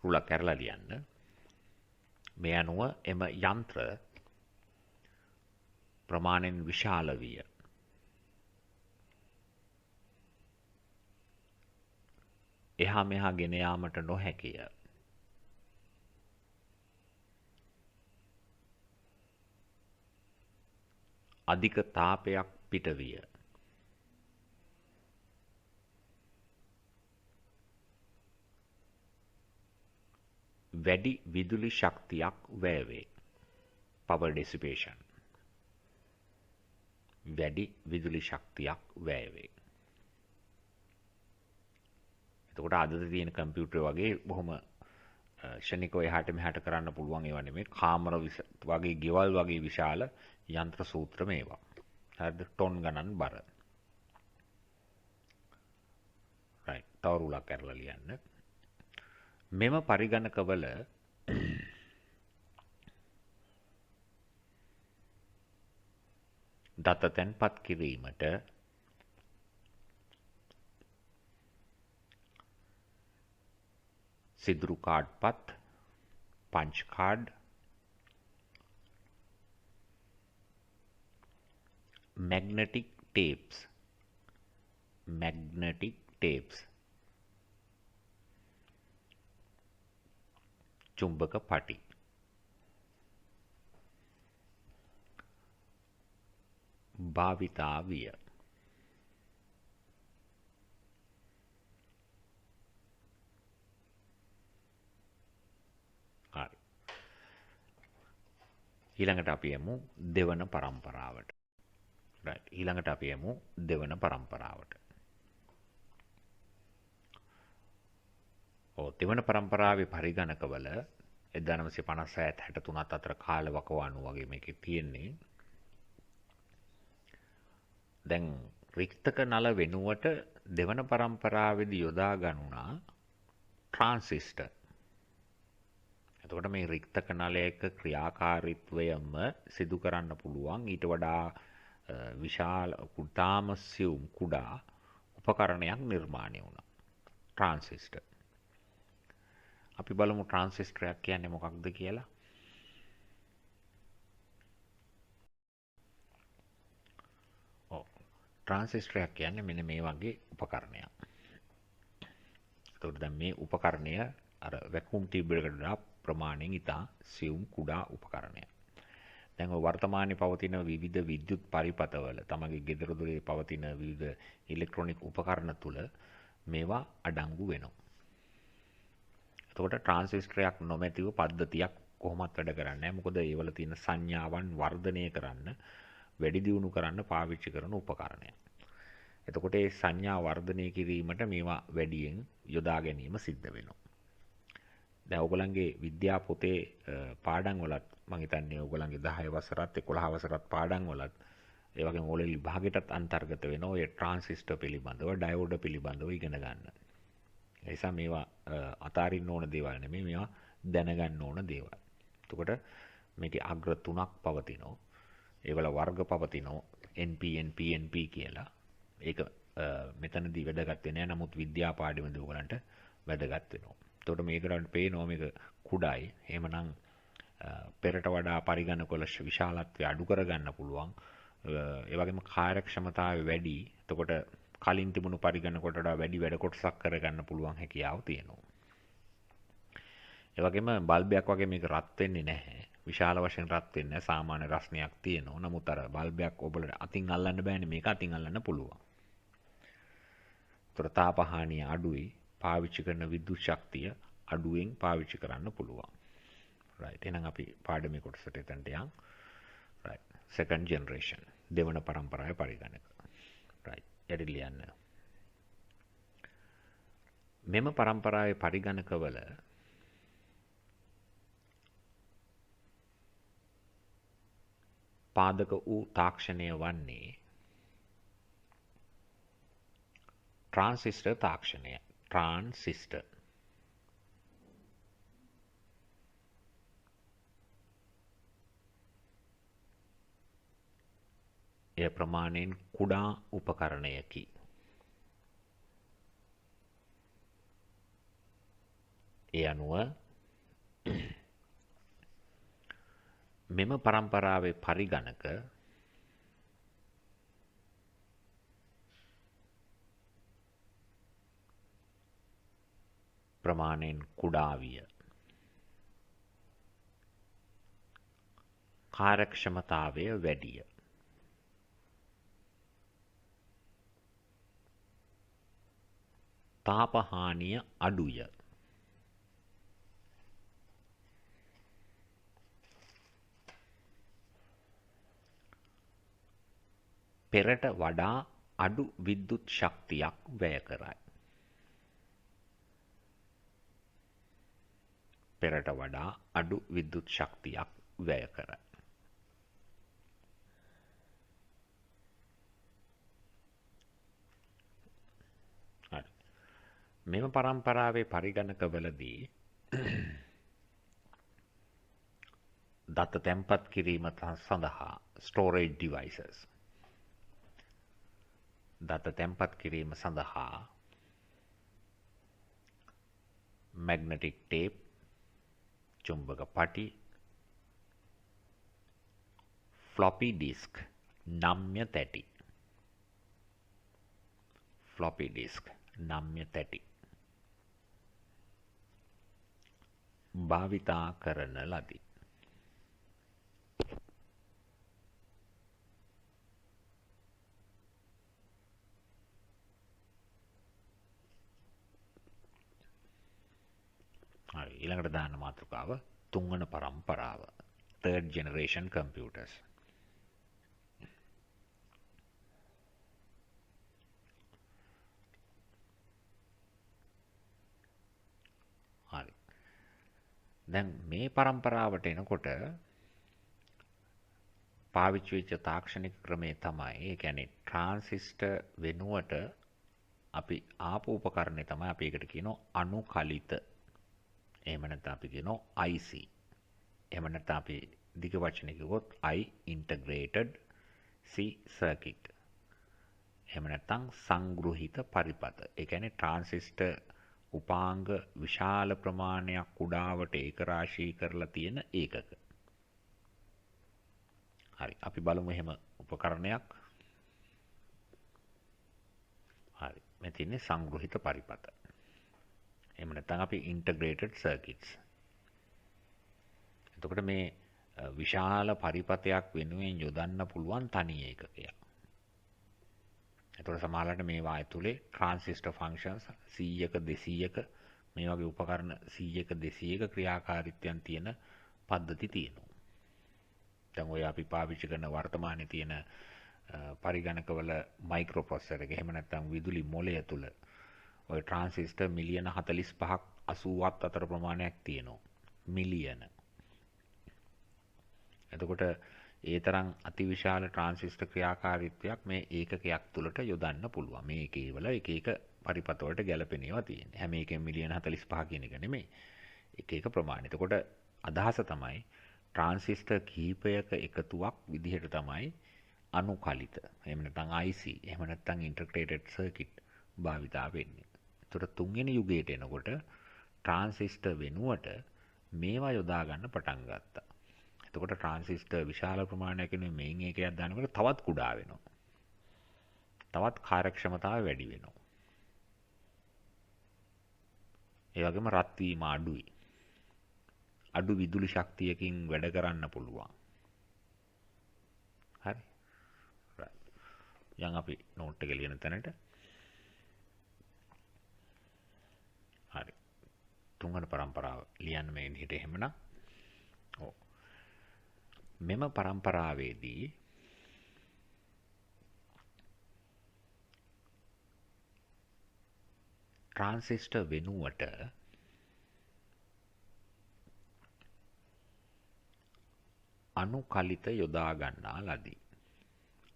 Speaker 1: රුලක් කරලා ලියන්න. මේ අනුව එම යන්ත්‍ර ප්‍රමාණයෙන් විශාල විය. එහා මෙහා ගෙන යාමට නොහැකිය. අධික තාපයක් පිටවිය. වැඩි විදුලි ශක්තියක් වැය වේ. power dissipation. වැඩි විදුලි ශක්තියක් වැය වේ. එතකොට අද තියෙන කම්පියුටර් වගේ බොහොම ශනිකව එහාට මෙහාට කරන්න පුළුවන් ඒවා නෙමෙයි. කාමර වගේ ගෙවල් වගේ විශාල යන්ත්‍ර සූත්‍ර මේවා. හරිද? ටොන් ගණන් බර. right. තව රුලක් කරලා ලියන්න. මෙම පරිගණකවල දත තැන්පත් කිරීමට සිදුරු කාඩ් පත්, පංච් කාඩ්, magnetic tapes චුම්බක පටි භාවිතා විය. හරි. ඊළඟට අපි යමු දෙවන පරම්පරාවට. right. ඊළඟට අපි යමු දෙවන පරම්පරාවට. දෙවන පරම්පරාවේ පරිගණකවල 1956 63 අතර කාල වකවානු වගේ මේකේ තියෙන්නේ. දැන් රික්තක නල වෙනුවට දෙවන පරම්පරාවේදී යොදා ගන්නා ට්‍රාන්සිස්ටර්. එතකොට මේ රික්තක නලයක ක්‍රියාකාරීත්වයම සිදු කරන්න පුළුවන් ඊට වඩා විශාල කුඩාම සියුම් කුඩා උපකරණයක් නිර්මාණය වුණා. ට්‍රාන්සිස්ටර්. අපි බලමු ට්‍රාන්සිස්ටරයක් කියන්නේ මොකක්ද කියලා. ඔව්. ට්‍රාන්සිස්ටරයක් කියන්නේ මෙන්න මේ වගේ උපකරණයක්. එතකොට දැන් මේ උපකරණය අර වැක්කියුම් ටියුබ් එකකට වඩා ප්‍රමාණයෙන් ඉතා සියුම් කුඩා උපකරණයක්. දැන් ඔය වර්තමානයේ පවතින විවිධ විද්‍යුත් පරිපථවල තමගේ ගෙදර දොරේ පවතින විවිධ ඉලෙක්ට්‍රොනික උපකරණ තුල මේවා අඩංගු වෙනවා. එතකොට ට්‍රාන්සිස්ටරයක් නොමැතිව පද්ධතියක් කොහොමත් වැඩ කරන්නේ නැහැ. මොකද ඒවල තියෙන සංඥාවන් වර්ධනය කරන්න, වැඩි දියුණු කරන්න පාවිච්චි කරන උපකරණයක්. එතකොට ඒ සංඥා වර්ධනය කිරීමට මේවා වැඩියෙන් යොදා ගැනීම සිද්ධ වෙනවා. දැන් ඔයගොල්ලන්ගේ විද්‍යා පොතේ පාඩම් වලත් මම හිතන්නේ ඔයගොල්ලන්ගේ 10 වසරත් 11 වසරත් පාඩම් වලත් ඒ වගේම ඕලෙවල් විභාගයටත් අන්තර්ගත වෙනවා ඔය ට්‍රාන්සිස්ටර් පිළිබඳව, ඩයෝඩ් පිළිබඳව ඉගෙන ගන්න. ඒ නිසා මේවා අතාරින්න ඕන දේවල් නෙමෙයි, මේවා දැනගන්න ඕන දේවල්. එතකොට මේකේ අග්‍ර තුනක් පවතිනවා. ඒවල වර්ග පවතිනවා NP NP NP කියලා. ඒක මෙතනදී වැදගත් වෙන්නේ නැහැ. නමුත් විද්‍යා පාඩමේදී ඔයගලන්ට වැදගත් වෙනවා. එතකොට මේකට පේනවා මේක කුඩායි. එහෙමනම් පෙරට වඩා පරිගණකවල විශාලත්වය අඩු කරගන්න පුළුවන්. ඒ වගේම කාර්යක්ෂමතාවය වැඩි. එතකොට කලින් තිබුණු පරිගණකවලට වඩා වැඩි වැඩ කොටසක් කරගන්න පුළුවන් හැකියාව තියෙනවා. ඒ වගේම බල්බයක් වගේ මේක රත් වෙන්නේ නැහැ. විශාල වශයෙන් රත් වෙන්නේ නැහැ. සාමාන්‍ය රස්නයක් තියෙනවා. නමුත් අර බල්බයක් ඔබලට අතින් අල්ලන්න බෑනේ. මේක අතින් අල්ලන්න පුළුවන්. ඒතර තාපහානිය අඩුයි. පාවිච්චි කරන විද්‍යුත් ශක්තිය අඩුවෙන් පාවිච්චි කරන්න පුළුවන්. right. එහෙනම් අපි පාඩමේ කොටසට එතනට යමු. right. second generation. දෙවන පරම්පරාවේ පරිගණක. right. යටි ලියන්න. මෙම පරම්පරාවේ පරිගණකවල පාදක වූ තාක්ෂණය වන්නේ ට්‍රාන්සිස්ටර් තාක්ෂණය. ට්‍රාන්සිස්ටර්. එය ප්‍රමාණයෙන් කුඩා උපකරණයකි. ඒ අනුව මෙම පරම්පරාවේ පරිගණක ප්‍රමාණයෙන් කුඩා විය. කාර්යක්ෂමතාවය වැඩිය. තාපහානිය අඩුය. පෙරට වඩා අඩු විද්‍යුත් ශක්තියක් වැය කරයි. පෙරට වඩා අඩු විද්‍යුත් ශක්තියක් වැය කරයි. හරි. මෙම පරම්පරාවේ පරිගණකවලදී දත්ත තැන්පත් කිරීම සඳහා storage devices දත්ත තැන්පත් කිරීම සඳහා magnetic tape චුම්බක පටි floppy disk නම්‍ය තැටි floppy disk නම්‍ය තැටි භාවිතා කරන ලදී. ඊළඟට දාන්න මාතෘකාව තුන්වන පරම්පරාව third generation computers. හරි. දැන් මේ පරම්පරාවට එනකොට පාවිච්චි වෙච්ච තාක්ෂණික ක්‍රමය තමයි ඒ කියන්නේ ට්‍රාන්සිස්ටර් වෙනුවට අපි ආපු උපකරණය තමයි අපි ඒකට කියනවා අනුකලිත. එහෙම නැත්නම් අපි කියනවා IC. එහෙම නැත්නම් අපි දිග වචනේ කිව්වොත් I integrated C circuit. එහෙම නැත්නම් සංග්‍රහිත පරිපථ. ඒ කියන්නේ ට්‍රාන්සිස්ටර් උපාංග විශාල ප්‍රමාණයක් කුඩාවට ඒක රාශී කරලා තියෙන ඒකක. හරි. අපි බලමු එහෙම උපකරණයක්. හරි. මේ තියෙන්නේ සංග්‍රහිත පරිපථ. එහෙම නැත්නම් අපි integrated circuits. එතකොට මේ විශාල පරිපථයක් වෙනුවෙන් යොදන්න පුළුවන් තනි ඒකකයක්. එතකොට සමහරවිට මේවා ඇතුලේ ට්‍රාන්සිස්ටර් ෆන්ක්ෂන්ස් 100ක 200ක මේ වගේ උපකරණ 100ක 200ක ක්‍රියාකාරීත්වයන් තියෙන පද්ධති තියෙනවා. දැන් ඔය අපි පාවිච්චි කරන වර්තමානයේ තියෙන පරිගණකවල මයික්‍රෝ ප්‍රොසෙසර් එක එහෙම නැත්නම් විදුලි මොළය තුල ඔය ට්‍රාන්සිස්ටර් මිලියන 45ක් 80ක් අතර ප්‍රමාණයක් තියෙනවා. මිලියන. එතකොට ඒ තරම් අතිවිශාල ට්‍රාන්සිස්ටර් ක්‍රියාකාරීත්වයක් මේ ඒකකයක් තුළට යොදන්න පුළුවන්. මේ ඒකේවල එක එක පරිපථ වලට ගැලපෙන ඒවා තියෙන්නේ. හැම එකෙම මිලියන 45 කියන එක නෙමෙයි. එක එක ප්‍රමාණය. එතකොට අදහස තමයි ට්‍රාන්සිස්ටර් කිහිපයක එකතුවක් විදිහට තමයි අනුකලිත. එහෙම නැත්නම් IC, එහෙම නැත්නම් ඉන්ටර්ග්‍රේටඩ් සර්කිට් භාවිතා වෙන්නේ. එතකොට තුන්වෙනි යුගයට එනකොට ට්‍රාන්සිස්ටර් වෙනුවට මේවා යොදා ගන්න පටන් ගත්තා. එතකොට ට්‍රාන්සිස්ටර් විශාල ප්‍රමාණයක් වෙන මේන් එකයක් දානකොට තවත් කුඩා වෙනවා. තවත් කාර්යක්ෂමතාවය වැඩි වෙනවා. ඒ වගේම රත් වීම අඩුයි. අඩු විදුලි ශක්තියකින් වැඩ කරන්න පුළුවන්. හරි. යන් අපි නෝට් එක ලියන තැනට. හරි. තුන්වන පරම්පරාව ලියන්න මේ විදිහට එහෙමනම්. ඔව්. මෙම පරම්පරාවේදී ට්‍රාන්සිස්ටර් වෙනුවට අනුකලිත යොදා ගන්නා ලදී.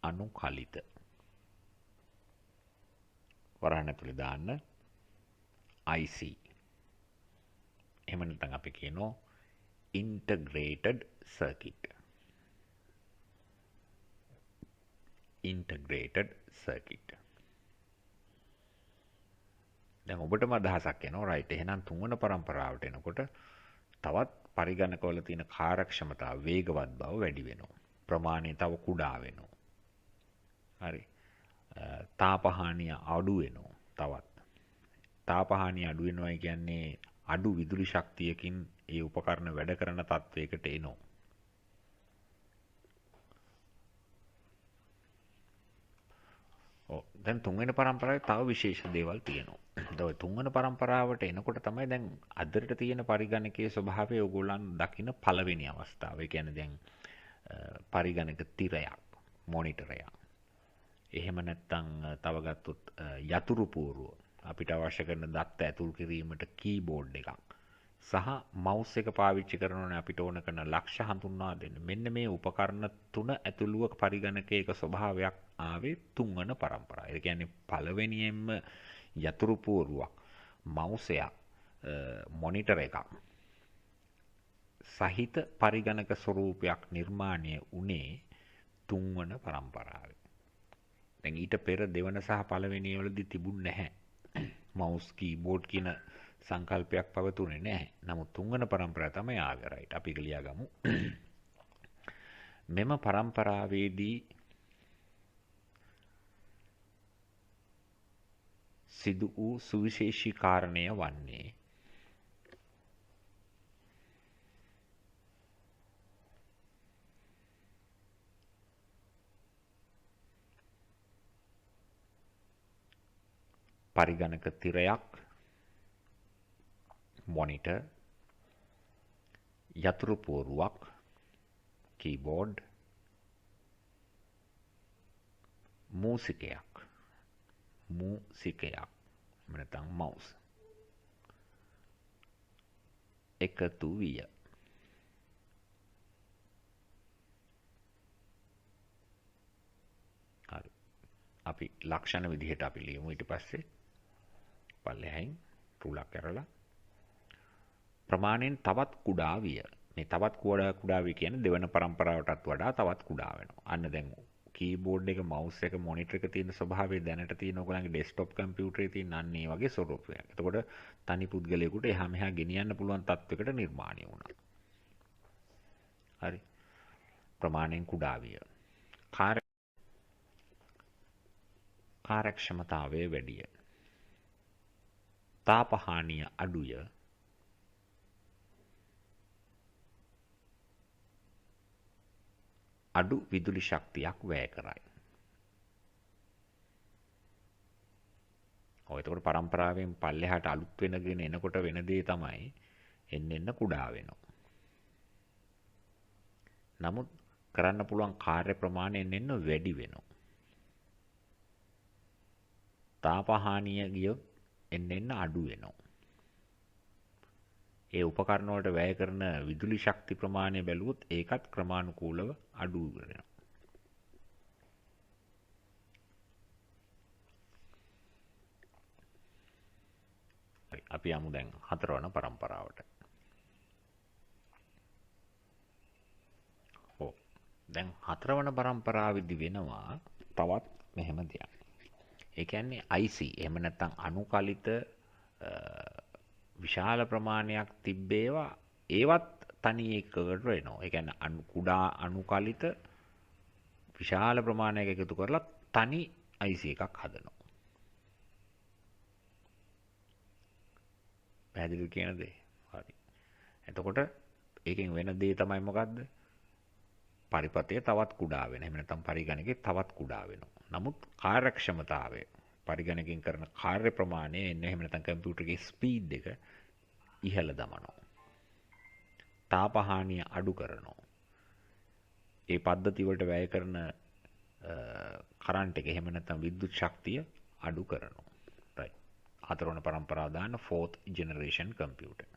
Speaker 1: අනුකලිත. වරහන් ඇතුලේ දාන්න IC. එහෙම නැත්නම් අපි කියනවා integrated circuit. integrated circuit. දැන් ඔබටම අදහසක් එනවා රයිට් එහෙනම් තුන්වන පරම්පරාවට එනකොට තවත් පරිගණකවල තියෙන කාර්යක්ෂමතාව වේගවත් බව වැඩි වෙනවා. ප්‍රමාණය තව කුඩා වෙනවා. හරි. තාපහානිය අඩු වෙනවා තවත්. තාපහානිය අඩු වෙනවා කියන්නේ අඩු විදුලි ශක්තියකින් ඒ උපකරණ වැඩ කරන තත්වයකට එනවා. දැන් තුන්වෙනි පරම්පරාවේ තව විශේෂ දේවල් තියෙනවා. දැන් තුන්වෙනි පරම්පරාවට එනකොට තමයි දැන් අදට තියෙන පරිගණකයේ ස්වභාවය ඕගොල්ලන් දකින පළවෙනි අවස්ථාව. ඒ කියන්නේ දැන් පරිගණක තිරයක්, මොනිටරයක්. එහෙම නැත්නම් තව ගත්තොත් යතුරු පුවරුව අපිට අවශ්‍ය කරන දත්ත ඇතුල් කිරීමට කීබෝඩ් එකක් සහ මවුස් එක පාවිච්චි කරනෝනේ අපිට ඕන කරන ලක්ෂ හඳුන්වා දෙන්න. මෙන්න මේ උපකරණ තුන ඇතුළුව පරිගණකයක ස්වභාවයක් ආවේ තුන්වන පරම්පරාව. ඒ කියන්නේ පළවෙනියෙන්ම යතුරු පුවරුවක්, මවුස් එකක්, මොනිටර් එකක් සහිත පරිගණක ස්වරූපයක් නිර්මාණය වුණේ තුන්වන පරම්පරාවේ. දැන් ඊට පෙර දෙවන සහ පළවෙනි වලදී තිබුණ නැහැ. මවුස් කීබෝඩ් කියන සංකල්පයක් පවතුනේ නැහැ. නමුත් තුන්වන පරම්පරාව තමයි ආවේ රයිට්. අපි ඒක ලියාගමු. මෙම පරම්පරාවේදී සිදු වූ සුවිශේෂී කාරණය වන්නේ පරිගණක තිරයක්, මොනිටර්, යතුරු පුවරුවක්, කීබෝඩ්, මූසිකයක් එහෙම නැත්නම් මවුස් එකතු විය. හරි. අපි ලක්ෂණ විදිහට අපි ලියමු. ඊට පස්සේ පල්ලෙහායින් රුලක් කරලා ප්‍රමාණයෙන් තවත් කුඩා විය. මේ තවත් කුඩා විය කියන්නේ දෙවන පරම්පරාවටත් වඩා තවත් කුඩා වෙනවා. අන්න දැන් කීබෝඩ් එක මවුස් එක මොනිටර් එක තියෙන ස්වභාවය දැනට තියෙන ඔයගොල්ලන්ගේ ඩෙස්ක්ටොප් කම්පියුටරේ තියෙන අන්න ඒ වගේ ස්වරූපයක්. එතකොට තනි පුද්ගලයෙකුට එහා මෙහා ගෙනියන්න පුළුවන් තත්වයකට නිර්මාණය වුණා. හරි. ප්‍රමාණයෙන් කුඩා විය. කාර්යක්ෂමතාවය වැඩිය. තාපහානිය අඩුය. අඩු විදුලි ශක්තියක් වැය කරයි. ඔය එතකොට පරම්පරාවෙන් පල්ලෙහාට අලුත් වෙනගෙන එනකොට වෙන දේ තමයි එන්න කුඩා වෙනවා. නමුත් කරන්න පුළුවන් කාර්ය ප්‍රමාණය එන්න වැඩි වෙනවා. තාපහානිය ගියොත් එන්න අඩු වෙනවා. ඒ උපකරණ වලට වැය කරන විදුලි ශක්ති ප්‍රමාණය බැලුවොත් ඒකත් ක්‍රමානුකූලව අඩු වෙනවා. අපි යමු දැන් හතරවන පරම්පරාවට. දැන් හතරවන පරම්පරාවේදී වෙනවා තවත් මෙහෙම දෙයක්. ඒ කියන්නේ IC එහෙම නැත්නම් අනුකලිත විශාල ප්‍රමාණයක් තිබ්බේවා ඒවත් තනි එකකට වෙනවා. ඒ කියන්නේ කුඩා අනුකලිත විශාල ප්‍රමාණයක එකතු කරලා තනි IC එකක් හදනවා. පැහැදිලිද කියන දේ? හරි. එතකොට ඒකෙන් වෙන දේ තමයි මොකද්ද? පරිපථය තවත් කුඩා වෙනවා. එහෙම නැත්නම් පරිගණකේ තවත් කුඩා වෙනවා. නමුත් කාර්යක්ෂමතාවය පරිගණකයෙන් කරන කාර්ය ප්‍රමාණය එන්නේ එහෙම නැත්නම් කම්පියුටරේ ස්පීඩ් එක ඉහළ දමනවා. තාපහානිය අඩු කරනවා. ඒ පද්ධති වලට වැය කරන කරන්ට් එක එහෙම නැත්නම් විද්‍යුත් ශක්තිය අඩු කරනවා. right. හතරවන පරම්පරාව දාන්න fourth generation computer.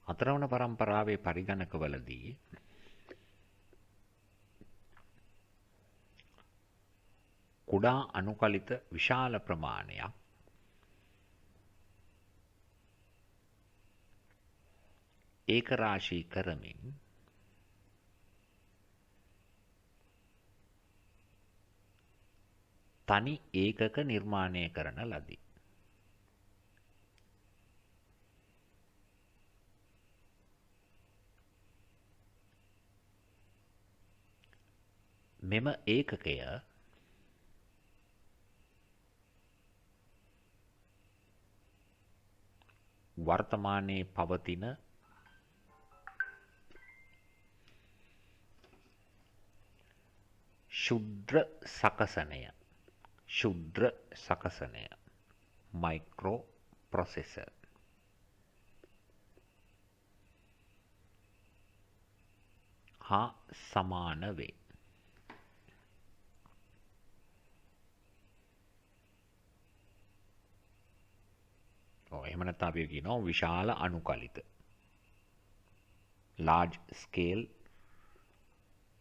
Speaker 1: හතරවන පරම්පරාවේ පරිගණකවලදී කුඩා අනුකලිත විශාල ප්‍රමාණයක් ඒක රාශී කරමින් තනි ඒකක නිර්මාණය කරන ලදී. මෙම ඒකකය වර්තමානයේ පවතින ශුද්‍ර සකසනය මයික්‍රෝ ප්‍රොසෙසර් හා සමාන වේ. එහෙම නැත්නම් අපි කියනවා විශාල අනුකලිත large scale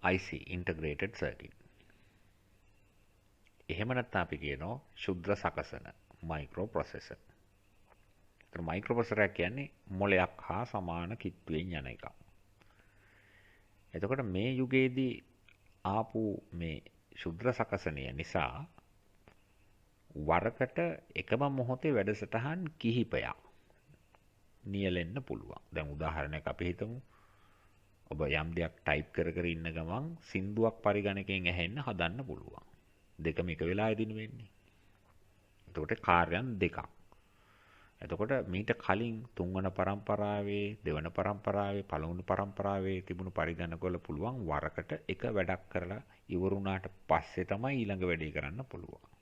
Speaker 1: IC integrated circuit. එහෙම නැත්නම් අපි කියනවා ශුද්‍ර සකසන මයික්‍රෝ ප්‍රොසෙසර්. ඒතර මයික්‍රෝ ප්‍රොසෙසර් කියන්නේ මොලයක් හා සමාන කිට්ටුවෙන් යන එකක්. එතකොට මේ යුගයේදී ආපු මේ ශුද්‍ර සකසනය නිසා වරකට එකම මොහොතේ වැඩසටහන් කිහිපයක් නියැලෙන්න පුළුවන්. දැන් උදාහරණයක් අපි හිතමු. ඔබ යම් දෙයක් ටයිප් කර කර ඉන්න ගමන් සින්දුවක් පරිගණකයෙන් ඇහෙන්න හදන්න පුළුවන්. දෙකම එක වෙලාවෙදින වෙන්නේ. එතකොට කාර්යයන් දෙකක්. එතකොට මීට කලින් තුන්වන පරම්පරාවේ, දෙවන පරම්පරාවේ, පළවෙනි පරම්පරාවේ තිබුණු පරිගණකවල පුළුවන් වරකට එක වැඩක් කරලා ඉවරුණාට පස්සේ තමයි ඊළඟ වැඩේ කරන්න පුළුවන්.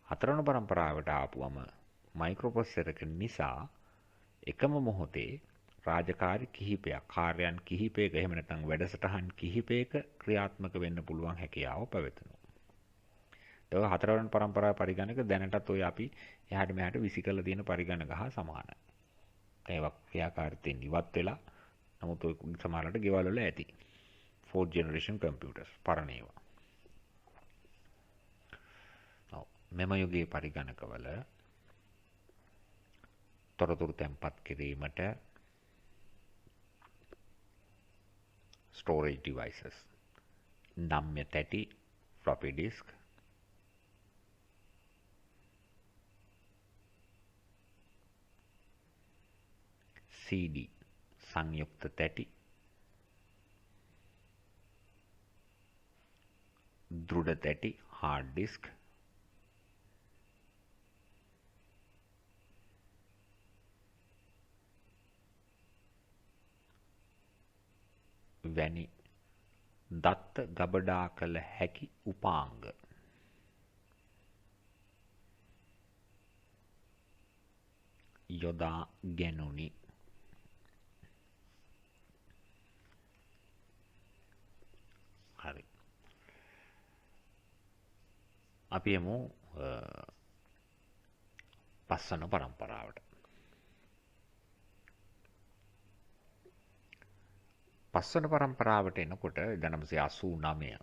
Speaker 1: හතරවන පරම්පරාවට ආපුවම මයික්‍රෝප්‍රොසෙසර් එක නිසා එකම මොහොතේ රාජකාරී කිහිපයක්, කාර්යයන් කිහිපයක එහෙම නැත්නම් වැඩසටහන් කිහිපයක ක්‍රියාත්මක වෙන්න පුළුවන් හැකියාව පැවතුණා. ඒක හතරවන පරම්පරාවේ පරිගණක දැනටත් ඔය අපි එහාට මෙහාට විසි කරලා තියෙන පරිගණක හා සමානයි. ඒවා ක්‍රියාකාරීත්වයෙන් ඉවත් වෙලා නමුත් ඔය සමහරවිට ගෙවල් වල ඇති. 4th generation computers පරණ ඒවා. ඔව්. මෙම යුගයේ පරිගණකවල තොරතුරු තැන්පත් කිරීමට storage devices නම්‍ය තැටි floppy disk CD සංයුක්ත තැටි දෘඩ තැටි hard disk වැනි දත්ත ගබඩා කළ හැකි උපාංග යොදා ගැනුනි. හරි. අපි යමු පස්සන පරම්පරාවට. පස්සන පරම්පරාවට එනකොට 1989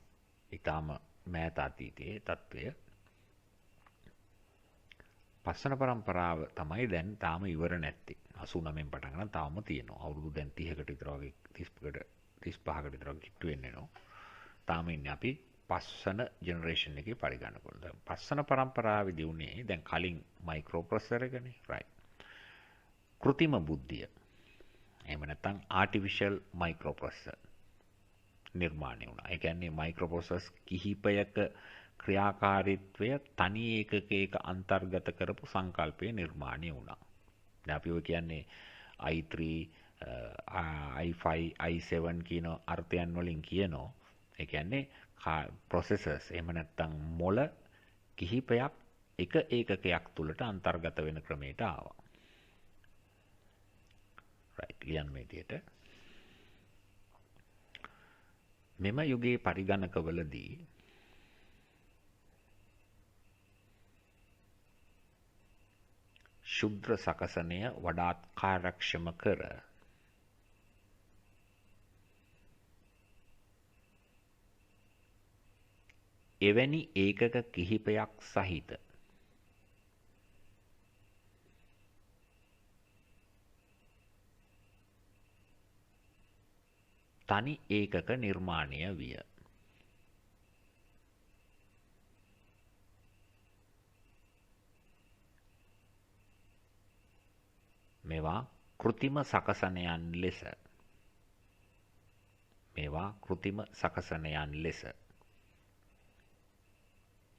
Speaker 1: ඊටාම මෑත අතීතයේ තත්වය. පස්සන පරම්පරාව තමයි දැන් තාම ඉවර නැත්තේ. 89න් පටන් ගන්න තාම තියෙනවා. අවුරුදු දැන් 30කට විතර වගේ 35කට විතර වගේ කිට්ටු වෙන්නේනෝ. තාම ඉන්නේ අපි පස්සන ජෙනරේෂන් එකේ පරිගණකවල. දැන් පස්සන පරම්පරාවේදී උනේ දැන් කලින් මයික්‍රෝ ප්‍රොසෙසර් එකනේ. රයිට්. කෘතිම බුද්ධිය. එහෙම නැත්නම් ආටිෆිෂල් මයික්‍රෝ ප්‍රොසෙසර් නිර්මාණය වුණා. ඒ කියන්නේ මයික්‍රෝ ප්‍රොසෙසර්ස් කිහිපයක ක්‍රියාකාරීත්වය තනි ඒකකයක අන්තර්ගත කරපු සංකල්පය නිර්මාණය වුණා. දැන් අපි ඔය කියන්නේ i3 i5 i7 කියන අර්ථයන් වලින් කියනෝ. ඒ කියන්නේ ප්‍රොසෙසර්ස් එහෙම නැත්නම් මොළ කිහිපයක් එක ඒකකයක් තුලට අන්තර්ගත වෙන ක්‍රමයට ආවා. රයිට් ලියන්න මේ විදිහට. මෙම යුගයේ පරිගණකවලදී ශුද්‍ර සකසනය වඩාත් කාර්යක්ෂම කර එවැනි ඒකක කිහිපයක් සහිත තනි ඒකක නිර්මාණය විය. මේවා කෘතිම සකසනයන් ලෙස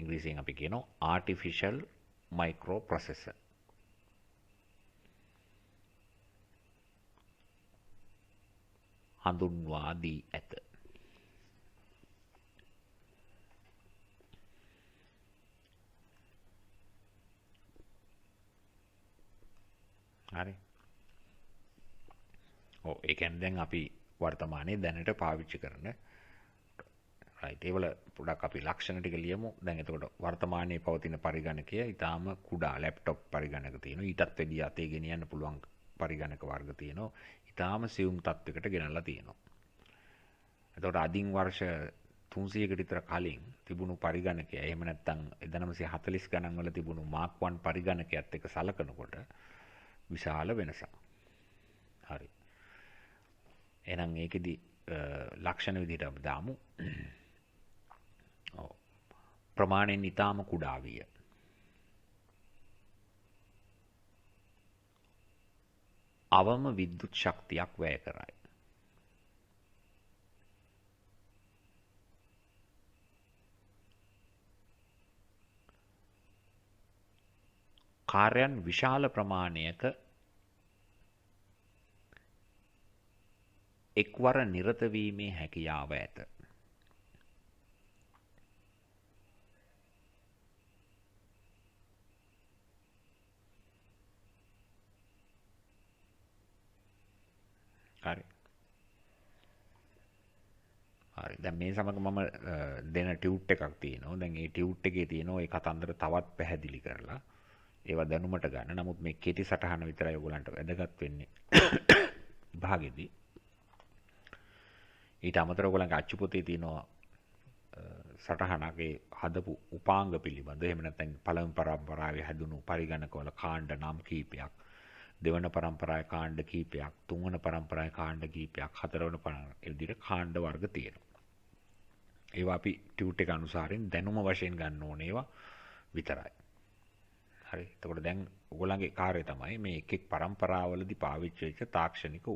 Speaker 1: ඉංග්‍රීසියෙන් අපි කියනවා artificial microprocessor හඳුන්වා දී ඇත. හරි. ඔව් ඒ කියන්නේ දැන් අපි වර්තමානයේ දැනට පාවිච්චි කරන රයිට් ඒවල පොඩක් අපි ලක්ෂණ ටික ලියමු. දැන් එතකොට වර්තමානයේ පවතින පරිගණකය ඊටාම කුඩා ලැප්ටොප් පරිගණක තියෙනවා. ඊටත් වැඩි අතේ ගෙනියන්න පුළුවන් පරිගණක වර්ග තියෙනවා. ඊටාම සියුම් තත්වයකට ගෙනල්ලා තියෙනවා. එතකොට අදින් වර්ෂ 300කට විතර කලින් තිබුණු පරිගණකය එහෙම නැත්නම් 1940 ගණන් වල තිබුණු මාක් 1 පරිගණකයත් එක්ක සලකනකොට විශාල වෙනසක්. හරි. එහෙනම් ඒකෙදි ලක්ෂණ විදිහට අපි දාමු. ඔව්. ප්‍රමාණයෙන් ඊටාම කුඩා විය. අවම විද්‍යුත් ශක්තියක් වැය කරයි. කාර්යයන් විශාල ප්‍රමාණයක එක්වර නිරත වීමේ හැකියාව ඇත. හරි. හරි. දැන් මේ සමග මම දෙන ටියුට් එකක් තියෙනවා. දැන් මේ ටියුට් එකේ තියෙනවා ඒ කතන්දර තවත් පැහැදිලි කරලා ඒවා දැනුමට ගන්න. නමුත් මේ කෙටි සටහන විතරයි ඔයගොල්ලන්ට වැදගත් වෙන්නේ. භාගෙදී ඊට අමතරව ඔයගොල්ලන්ගේ අච්චු පොතේ තියෙනවා සටහනගේ හදපු උපාංග පිළිබඳ. එහෙම නැත්නම් පළමු පරම්පරාවේ හැදුණු පරිගණකවල කාණ්ඩ නම් කීපයක්, දෙවන පරම්පරාවේ කාණ්ඩ කීපයක්, තුන්වන පරම්පරාවේ කාණ්ඩ කීපයක්, හතරවන පරම්පරාවේ ඒ විදිහට කාණ්ඩ වර්ග තියෙනවා. ඒවා අපි ටියුට් එක අනුසාරයෙන් දැනුම වශයෙන් ගන්න ඕනේ ඒවා විතරයි. හරි. එතකොට දැන් ඔයගොල්ලන්ගේ කාර්යය තමයි මේ එක් එක් පරම්පරාවලදී පාවිච්චි වෙච්ච තාක්ෂණික